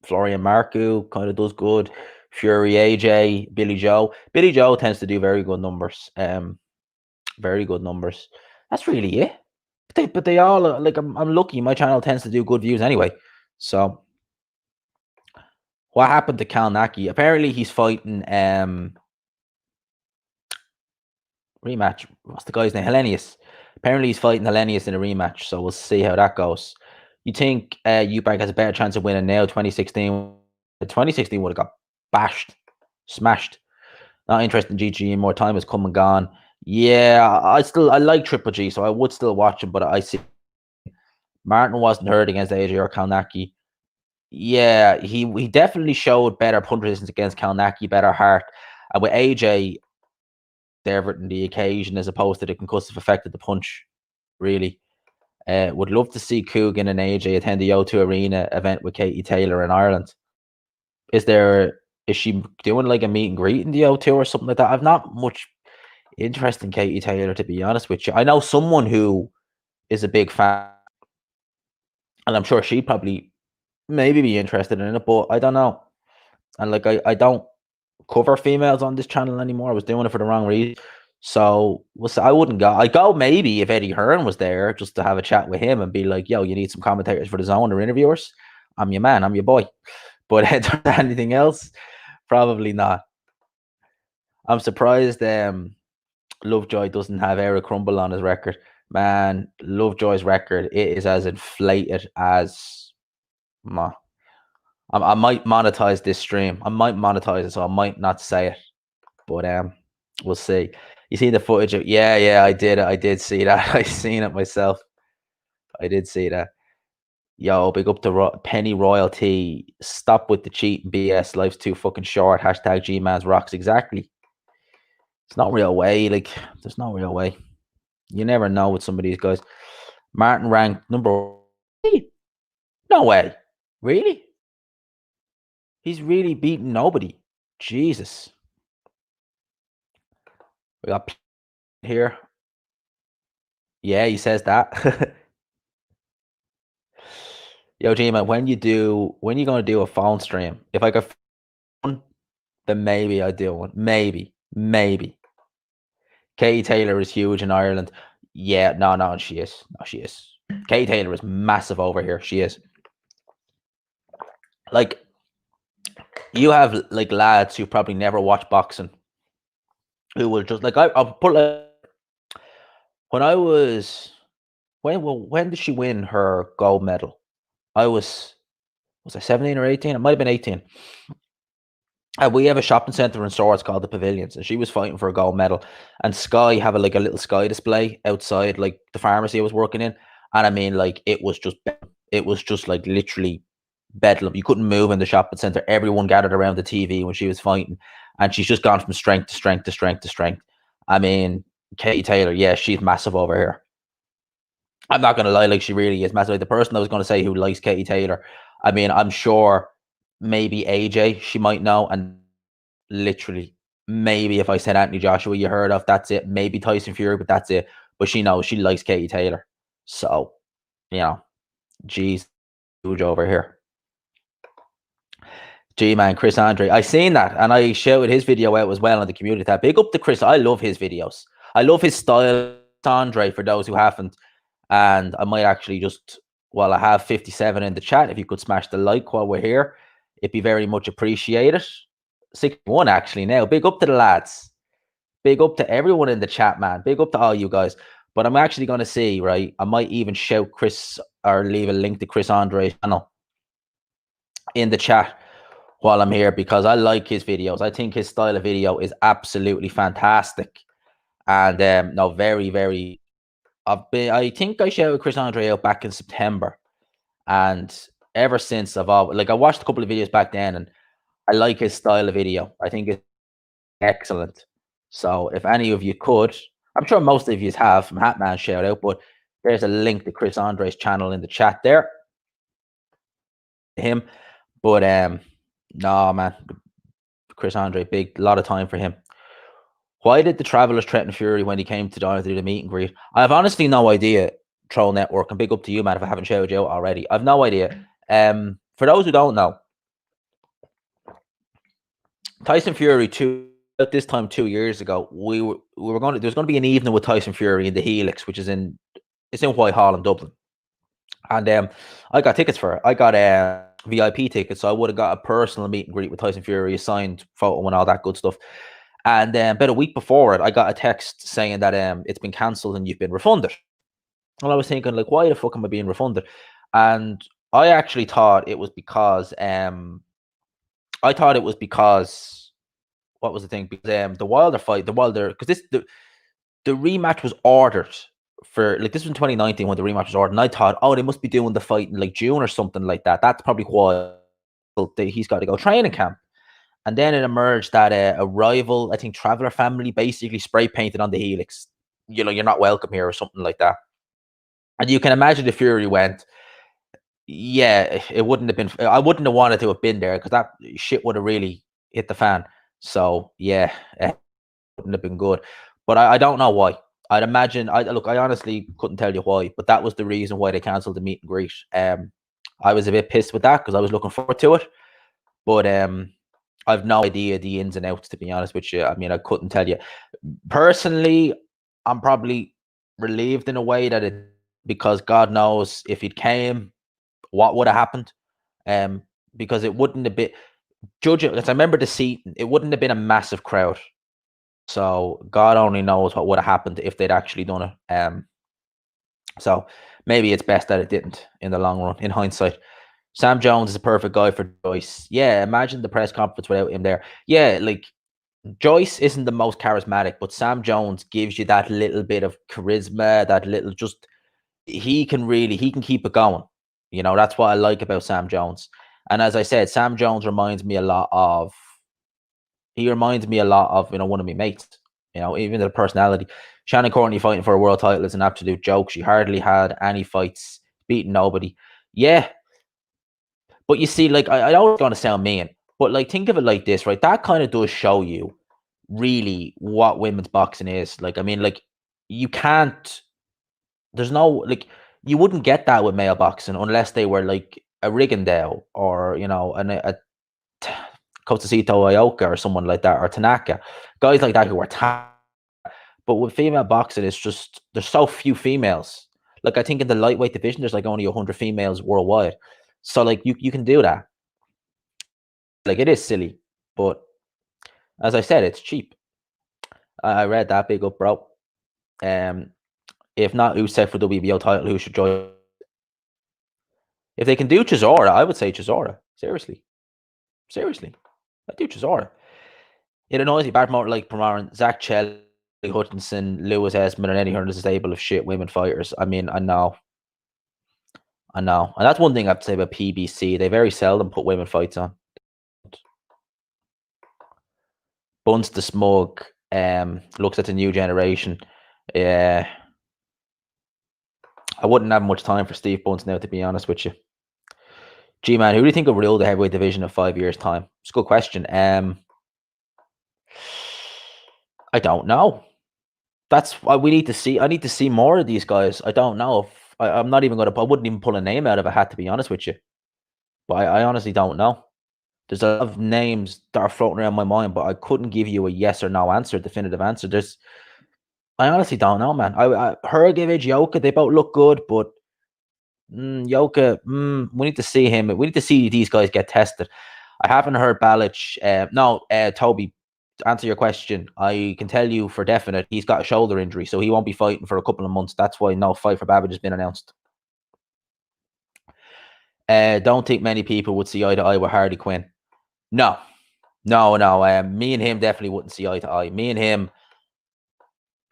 Florian Marku kind of does good. Fury AJ, Billy Joe. Billy Joe tends to do very good numbers. Very good numbers. That's really it. But they all like I'm lucky. My channel tends to do good views anyway. So what happened to Kalnaki? Apparently he's fighting rematch. What's the guy's name? Hellenius. Apparently he's fighting Hellenius in a rematch. So we'll see how that goes. You think Eubank has a better chance of winning now? 2016 would have got bashed, smashed. Not interested in GG. More time has come and gone. Yeah, I like Triple G, so I would still watch him, but I see Martin wasn't hurt against AJ or Kalnaki. Yeah, he definitely showed better punch resistance against Kalnaki, better heart. And with AJ, Everton the occasion as opposed to the concussive effect of the punch, really. Would love to see Coogan and AJ attend the O2 Arena event with Katie Taylor in Ireland. Is she doing like a meet and greet in the O2 or something like that? I've not much interest in Katie Taylor, to be honest with you. I know someone who is a big fan, and I'm sure she'd probably maybe be interested in it, but I don't know. And like I don't cover females on this channel anymore. I was doing it for the wrong reason. So I wouldn't go. I'd go maybe if Eddie Hearn was there just to have a chat with him and be like, yo, you need some commentators for the zone or interviewers. I'm your man, I'm your boy. But anything else, probably not. I'm surprised Lovejoy doesn't have Eric Crumble on his record. Man, Lovejoy's record, it is as inflated as I might monetize this stream. I might monetize it, so I might not say it. But we'll see. You see the footage of yeah, I did see that. I seen it myself. I did see that. Yo, big up to Penny Royalty. Stop with the cheating BS. Life's too fucking short. Hashtag G-Man's rocks. Exactly. It's not real way. Like, there's no real way. You never know with some of these guys. Martin ranked number 8. No way. Really? He's really beaten nobody. Jesus. We got here. Yeah, he says that. Yo, G-Man, when you gonna do a phone stream? If I could phone, then maybe I'd do one. Maybe. Katie Taylor is huge in Ireland. Yeah, no, she is. No, she is. Katie Taylor is massive over here. She is. Like, you have like lads who probably never watch boxing who will just like I'll put like when did she win her gold medal? Was I 17 or 18? It might have been 18. We have a shopping centre in Swords called the Pavilions, and she was fighting for a gold medal. And Sky have a little Sky display outside like the pharmacy I was working in, and I mean like it was just like literally bedlam. You couldn't move in the shopping centre. Everyone gathered around the TV when she was fighting, and she's just gone from strength to strength to strength to strength. I mean, Katie Taylor, yeah, she's massive over here. I'm not gonna lie, like she really is massive. Like, the person I was gonna say who likes Katie Taylor, I mean, I'm sure maybe AJ she might know, and literally maybe if I said Anthony Joshua you heard of, that's it. Maybe Tyson Fury, but that's it. But she knows she likes Katie Taylor. So, you know, geez, huge over here. G-Man, Chris Andre. I seen that, and I shouted his video out as well on the community tab. Big up to Chris. I love his videos. I love his style. Andre, for those who haven't. And I might actually just, I have 57 in the chat. If you could smash the like while we're here, it'd be very much appreciated. 61 actually now. Big up to the lads. Big up to everyone in the chat, man. Big up to all you guys. But I'm actually going to see, right? I might even shout Chris or leave a link to Chris Andre's channel in the chat while I'm here, because I like his videos. I think his style of video is absolutely fantastic. And no, very, very. I think I shouted Chris Andre out back in September, and ever since I watched a couple of videos back then, and I like his style of video. I think it's excellent. So if any of you could, I'm sure most of you have from Hatman shout out, but there's a link to Chris Andre's channel in the chat there. Him, but no, man, Chris Andre, big lot of time for him. Why did the Travelers threaten Fury when he came to Donna to do the meet and greet? I have honestly no idea. Troll Network, and big up to you, man, if I haven't shouted you out already. I've no idea. For those who don't know, Tyson Fury at this time 2 years ago, we were going to, there's going to be an evening with Tyson Fury in the Helix, which is in Whitehall in Dublin. And I got tickets for it. I got VIP tickets, so I would have got a personal meet and greet with Tyson Fury, a signed photo and all that good stuff. And about a week before it, I got a text saying that it's been cancelled and you've been refunded. And I was thinking, like, why the fuck am I being refunded? And I actually thought it was because what was the thing? Because the Wilder fight, because the rematch was ordered for like this was in 2019 when the rematch was ordered, and I thought, oh, they must be doing the fight in like June or something like that. That's probably why he's got to go training camp. And then it emerged that a rival, I think Traveler family, basically spray painted on the helix, you're not welcome here or something like that. And you can imagine the fury went. Yeah, it wouldn't have been. I wouldn't have wanted to have been there because that shit would have really hit the fan. So yeah, it wouldn't have been good. But I don't know why. I'd imagine. I honestly couldn't tell you why, but that was the reason why they cancelled the meet and greet. I was a bit pissed with that because I was looking forward to it, but I've no idea the ins and outs, to be honest with you. I mean, I couldn't tell you. Personally, I'm probably relieved in a way that it, because God knows if it came, what would have happened. Because it wouldn't have been judging. Because I remember the seat, it wouldn't have been a massive crowd. So God only knows what would have happened if they'd actually done it. So maybe it's best that it didn't in the long run, in hindsight. Sam Jones is a perfect guy for Joyce. Yeah, imagine the press conference without him there. Yeah, like Joyce isn't the most charismatic, but Sam Jones gives you that little bit of charisma, that little just he can keep it going. That's what I like about Sam Jones. And as I said, Sam Jones reminds me a lot of one of my mates. Even the personality. Shannon Courtney fighting for a world title is an absolute joke. She hardly had any fights, beating nobody. Yeah, but you see, like I know it's going to sound mean, but like think of it like this, right? That kind of does show you really what women's boxing is. Like, I mean, like you can't. There's no like you wouldn't get that with male boxing unless they were like a Rigondeaux or a Kotsuhito Ioka or someone like that, or Tanaka, guys like that who are but with female boxing, it's just there's so few females. Like I think in the lightweight division, there's like only 100 females worldwide. So like you can do that. Like it is silly, but as I said, it's cheap. I read that, big up, bro. If not Usyk for WBO title, who should join? If they can do Chisora, I would say Chisora. Seriously, I do Chisora. It annoys me. Bartmore like Pramarin, Zach Chell, Hutchinson, Lewis Esmond, and Eddie Hearn is a stable of shit women fighters. I mean, I know. And that's one thing I have to say about PBC. They very seldom put women fights on. Buns the Smug looks at the new generation. Yeah. I wouldn't have much time for Steve Bunce now, to be honest with you. G-Man, who do you think will rule the heavyweight division in 5 years' time? It's a good question. I don't know. That's what we need to see. I need to see more of these guys. I don't know if I'm not even going to. I wouldn't even pull a name out of a hat, to be honest with you. But I honestly don't know. There's a lot of names that are floating around my mind, but I couldn't give you a yes or no answer, definitive answer. I honestly don't know, man. Hergievich, Yoka, they both look good, but Yoka, we need to see him. We need to see these guys get tested. I haven't heard Balich. Toby, to answer your question, I can tell you for definite he's got a shoulder injury, so he won't be fighting for a couple of months. That's why no fight for Babbage has been announced. Don't think many people would see eye to eye with Harley Quinn. No. Me and him definitely wouldn't see eye to eye. Me and him,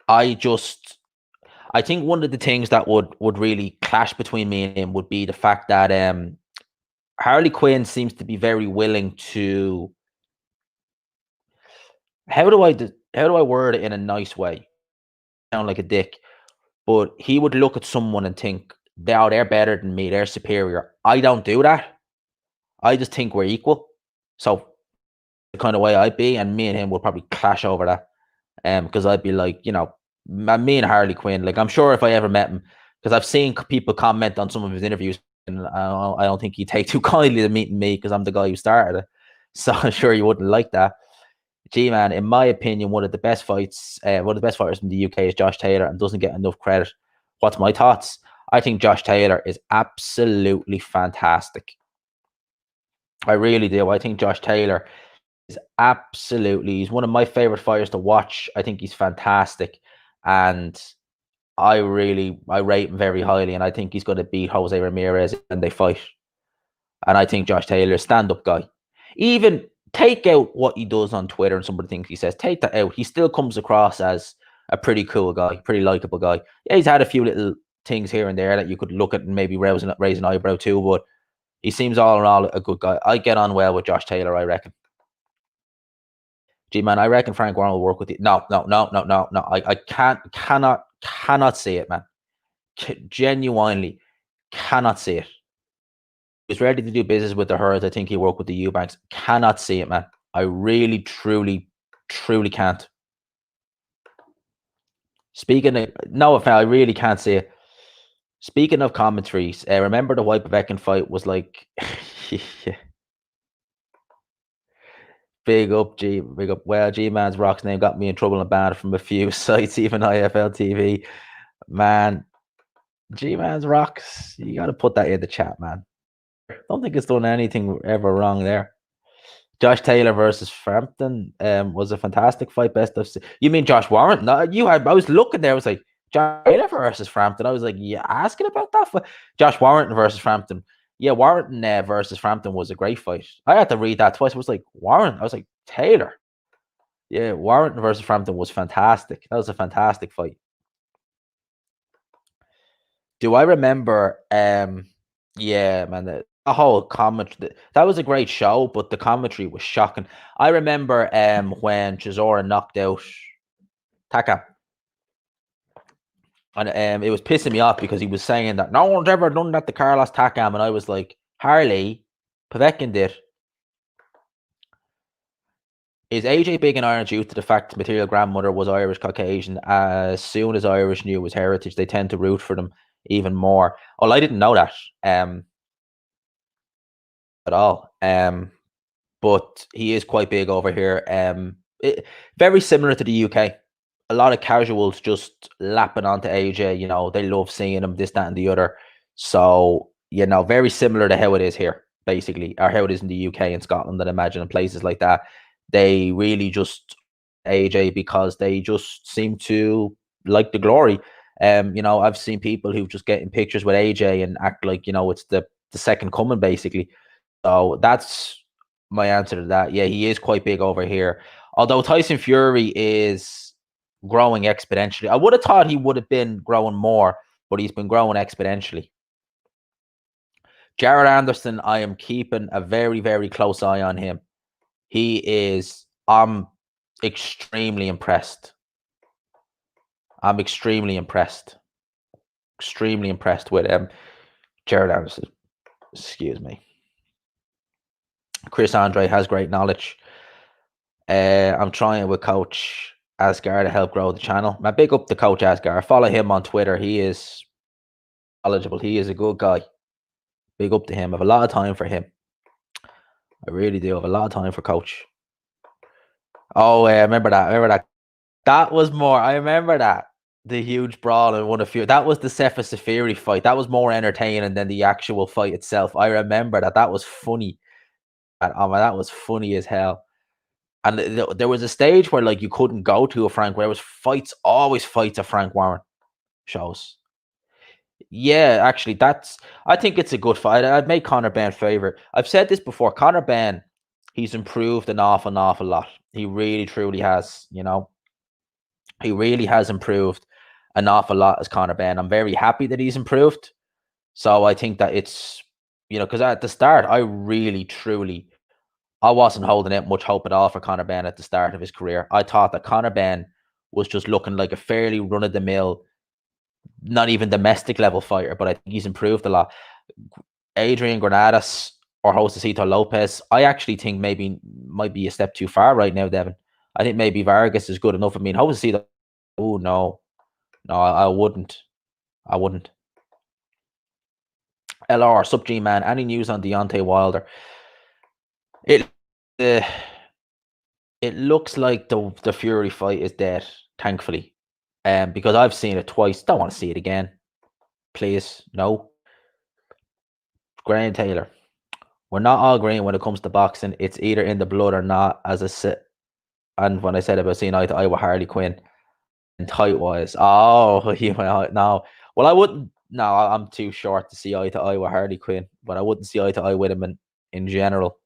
I think one of the things that would really clash between me and him would be the fact that Harley Quinn seems to be very willing to. How do I word it in a nice way? Sound like a dick, but he would look at someone and think, they're better than me, they're superior. I don't do that. I just think we're equal. So the kind of way I'd be, and me and him would probably clash over that. Because I'd be like, me and Harley Quinn, like I'm sure if I ever met him, because I've seen people comment on some of his interviews, and I don't think he'd take too kindly to meeting me because I'm the guy who started it. So I'm sure you wouldn't like that. G-Man, in my opinion, one of the best fighters in the UK is Josh Taylor and doesn't get enough credit. What's my thoughts? I think Josh Taylor is absolutely fantastic. I really do. I think Josh Taylor is he's one of my favorite fighters to watch. I think he's fantastic. And I rate him very highly. And I think he's going to beat Jose Ramirez when they fight. And I think Josh Taylor is a stand-up guy. Even take out what he does on Twitter and some of the things he says. Take that out. He still comes across as a pretty cool guy, pretty likable guy. Yeah, he's had a few little things here and there that you could look at and maybe raise an eyebrow to, but he seems all in all a good guy. I get on well with Josh Taylor, I reckon. G man, I reckon Frank Warren will work with you. No. I cannot see it, man. Genuinely cannot see it. He's ready to do business with the Herd. I think he'll work with the Eubanks. Cannot see it, man. I really, truly can't. Speaking of no, I really can't see it. Speaking of commentaries, remember the White Bevekin fight was like big up G, big up. Well, G Man's Rock's name got me in trouble and banned from a few sites, even IFL TV. Man, G Man's Rocks, you got to put that in the chat, man. Don't think it's done anything ever wrong there. Josh Taylor versus Frampton was a fantastic fight. Best of you mean Josh Warren? No, I was looking there. I was like Josh Taylor versus Frampton. I was like, yeah, asking about that for Josh Warren versus Frampton. Yeah, Warren versus Frampton was a great fight. I had to read that twice. I was like Warren. I was like Taylor. Yeah, Warren versus Frampton was fantastic. That was a fantastic fight. Do I remember? Yeah, man. The whole commentary, that was a great show, but the commentary was shocking. I remember when Chisora knocked out Taka, and it was pissing me off because he was saying that no one's ever done that to Carlos Takam, and I was like, Harley, Povetkin did. Is AJ big in Ireland due to the fact the material grandmother was Irish Caucasian? As soon as Irish knew his heritage, they tend to root for them even more. Well, I didn't know that at all. But he is quite big over here. Very similar to the UK. A lot of casuals just lapping onto AJ. You know, they love seeing him, this, that, and the other. So, you know, very similar to how it is here, basically, or how it is in the UK and Scotland, I imagine, and places like that. They really just AJ because they just seem to like the glory. You know, I've seen people who just get in pictures with AJ and act like, you know, it's the second coming, basically. So that's my answer to that. Yeah, he is quite big over here. Although Tyson Fury is growing exponentially. I would have thought he would have been growing more, but he's been growing exponentially. Jared Anderson, I am keeping a very, very close eye on him. He is, I'm extremely impressed. I'm extremely impressed. Extremely impressed with Jared Anderson. Excuse me. Chris Andre has great knowledge. I'm trying with Coach Asgar to help grow the channel. My big up to Coach Asgar. Follow him on Twitter. He is knowledgeable. He is a good guy. Big up to him. I have a lot of time for him. I really do have a lot of time for Coach. Oh, I remember that. That was more. I remember that. The huge brawl and one of few. That was the Cephas Safiri fight. That was more entertaining than the actual fight itself. I remember that. That was funny. That was funny as hell. And there was a stage where like you couldn't go to a Frank. Where it was always fights of Frank Warren shows. Yeah, actually, I think it's a good fight. I'd make Conor Benn favorite. I've said this before. Conor Benn, he's improved an awful lot. He really, truly has. You know, he really has improved an awful lot as Conor Benn. I'm very happy that he's improved. So I think that it's, you know, because at the start, I really, truly, I wasn't holding out much hope at all for Conor Benn at the start of his career. I thought that Conor Benn was just looking like a fairly run-of-the-mill, not even domestic level fighter, but I think he's improved a lot. Adrian Granados or Josecito Lopez, I actually think maybe might be a step too far right now, Devin. I think maybe Vargas is good enough. I mean, Josecito, oh no, I wouldn't. LR, Sub G man, any news on Deontay Wilder? It looks like the Fury fight is dead, thankfully. Because I've seen it twice. Don't want to see it again. Please, no. Graham Taylor. We're not all green when it comes to boxing. It's either in the blood or not, as I said. And when I said about seeing eye to eye with Harley Quinn and height wise. Oh, no. Well, I wouldn't. No, I'm too short to see eye to eye with Harley Quinn, but I wouldn't see eye to eye with him in general.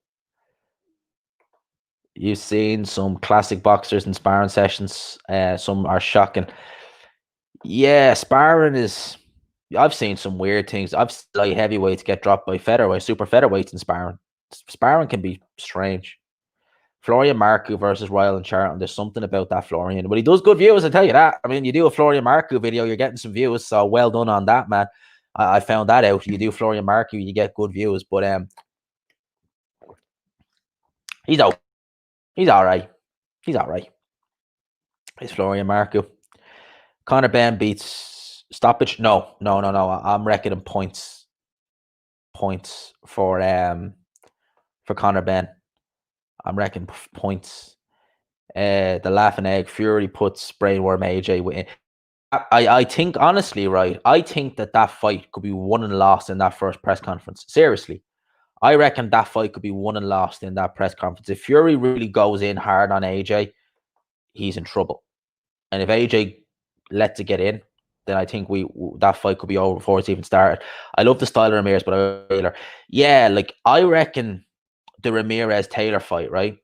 You've seen some classic boxers in sparring sessions. Some are shocking. Yeah, sparring is. I've seen some weird things. I've seen like heavyweights get dropped by featherweight, super featherweights in sparring. Sparring can be strange. Florian Marku versus Royal and Charlton. There's something about that Florian, but he does good views. I tell you that. I mean, you do a Florian Marku video, you're getting some views. So well done on that, man. I found that out. You do Florian Marku, you get good views. But he's out. He's all right. He's all right. It's Florian Marku. Conor Ben beats stoppage. No. I'm reckoning points for Conor Ben. I'm reckoning points. The laughing egg Fury puts Brainworm AJ with. I think honestly, right? I think that fight could be won and lost in that first press conference. Seriously, I reckon that fight could be won and lost in that press conference. If Fury really goes in hard on AJ, he's in trouble. And if AJ lets it get in, then I think that fight could be over before it's even started. I love the style of Ramirez, but Taylor, yeah, like I reckon the Ramirez Taylor fight, right?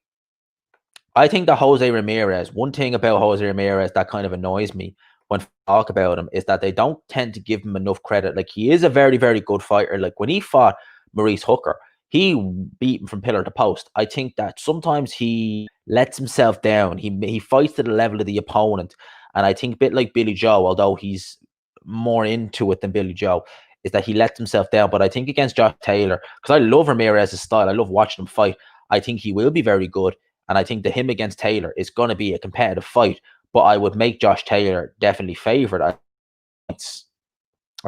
I think that Jose Ramirez, one thing about Jose Ramirez that kind of annoys me when I talk about him is that they don't tend to give him enough credit. Like he is a very, very good fighter. Like when he fought Maurice Hooker, he beat him from pillar to post. I think that sometimes he lets himself down. He fights to the level of the opponent. And I think a bit like Billy Joe, although he's more into it than Billy Joe, is that he lets himself down. But I think against Josh Taylor, because I love Ramirez's style, I love watching him fight. I think he will be very good. And I think that him against Taylor is going to be a competitive fight. But I would make Josh Taylor definitely favourite. I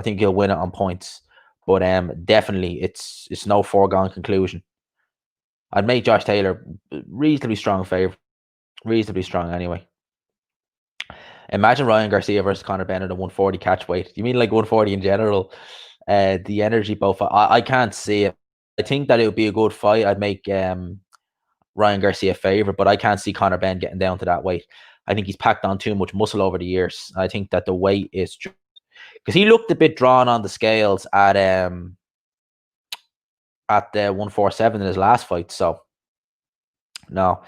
think he'll win it on points. But definitely, it's no foregone conclusion. I'd make Josh Taylor reasonably strong favourite. Reasonably strong anyway. Imagine Ryan Garcia versus Conor Bennett at 140 catch weight. You mean like 140 in general? The energy both. I can't see it. I think that it would be a good fight. I'd make Ryan Garcia favourite, but I can't see Conor Ben getting down to that weight. I think he's packed on too much muscle over the years. I think that the weight is just because he looked a bit drawn on the scales at the 147 in his last fight. So no,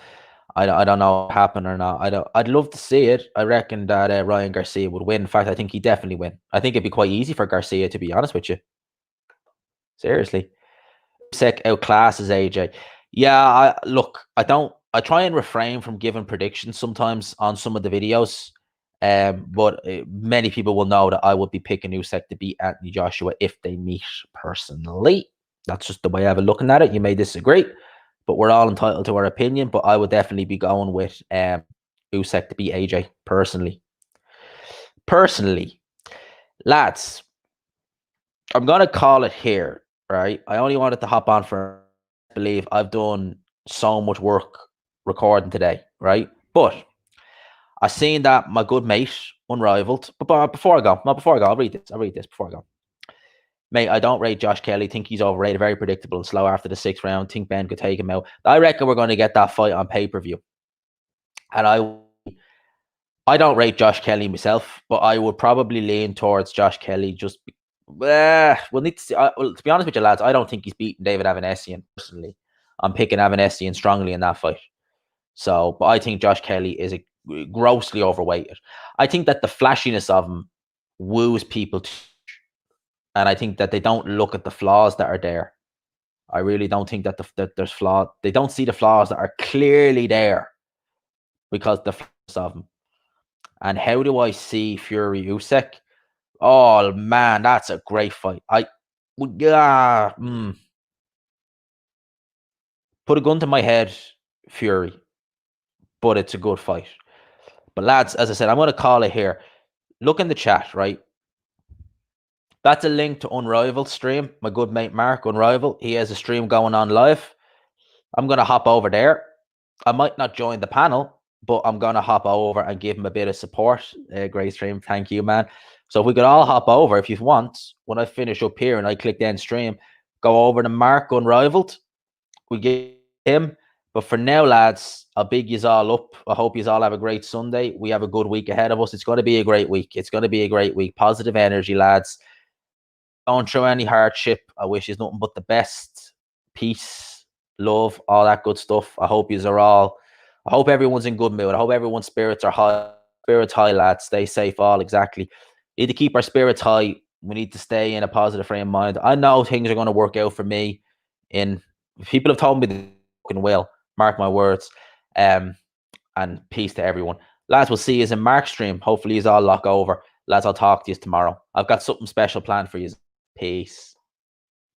I don't know what happened or not. I'd love to see it. I reckon that Ryan Garcia would win. In fact, I think he definitely win. I think it'd be quite easy for Garcia, to be honest with you. Seriously. Usyk outclasses AJ. Yeah, I try and refrain from giving predictions sometimes on some of the videos. But many people will know that I would be picking Usyk to beat Anthony Joshua if they meet personally. That's just the way I've been looking at it. You may disagree, but we're all entitled to our opinion. But I would definitely be going with Usyk to beat AJ personally. Personally, lads, I'm gonna call it here. Right, I only wanted to hop on for. I believe I've done so much work recording today. Right, but I seen that my good mate, Unrivaled. But before I go, I'll read this before I go. Mate, I don't rate Josh Kelly. Think he's overrated, very predictable and slow after the 6th round. Think Ben could take him out. I reckon we're going to get that fight on pay-per-view. And I don't rate Josh Kelly myself, but I would probably lean towards Josh Kelly just we'll need to see. Well, to be honest with you, lads, I don't think he's beaten David Avanesian personally. I'm picking Avanesian strongly in that fight. So, but I think Josh Kelly is grossly overweighted. I think that the flashiness of him woos people, and I think that they don't look at the flaws that are there. I really don't think that that there's flaws. They don't see the flaws that are clearly there because the flaws of him. And how do I see Fury Usyk? Oh man, that's a great fight. Put a gun to my head, Fury, but it's a good fight. But lads, as I said, I'm going to call it here. Look in the chat, right? That's a link to Unrivaled stream. My good mate Mark, Unrivaled. He has a stream going on live. I'm going to hop over there. I might not join the panel, but I'm going to hop over and give him a bit of support. Great stream. Thank you, man. So if we could all hop over, if you want, when I finish up here and I click end stream, go over to Mark Unrivaled. We get him. But for now, lads, I'll big yous all up. I hope yous all have a great Sunday. We have a good week ahead of us. It's going to be a great week. It's going to be a great week. Positive energy, lads. Going through any hardship. I wish yous nothing but the best. Peace, love, all that good stuff. I hope yous are all I hope everyone's in good mood. I hope everyone's spirits are high. Spirits high, lads. Stay safe, all exactly. We need to keep our spirits high. We need to stay in a positive frame of mind. I know things are going to work out for me. In people have told me they fucking will. Mark my words. And peace to everyone. Lads, we'll see you in Mark's stream. Hopefully, he's all lock over. Lads, I'll talk to you tomorrow. I've got something special planned for you. Peace.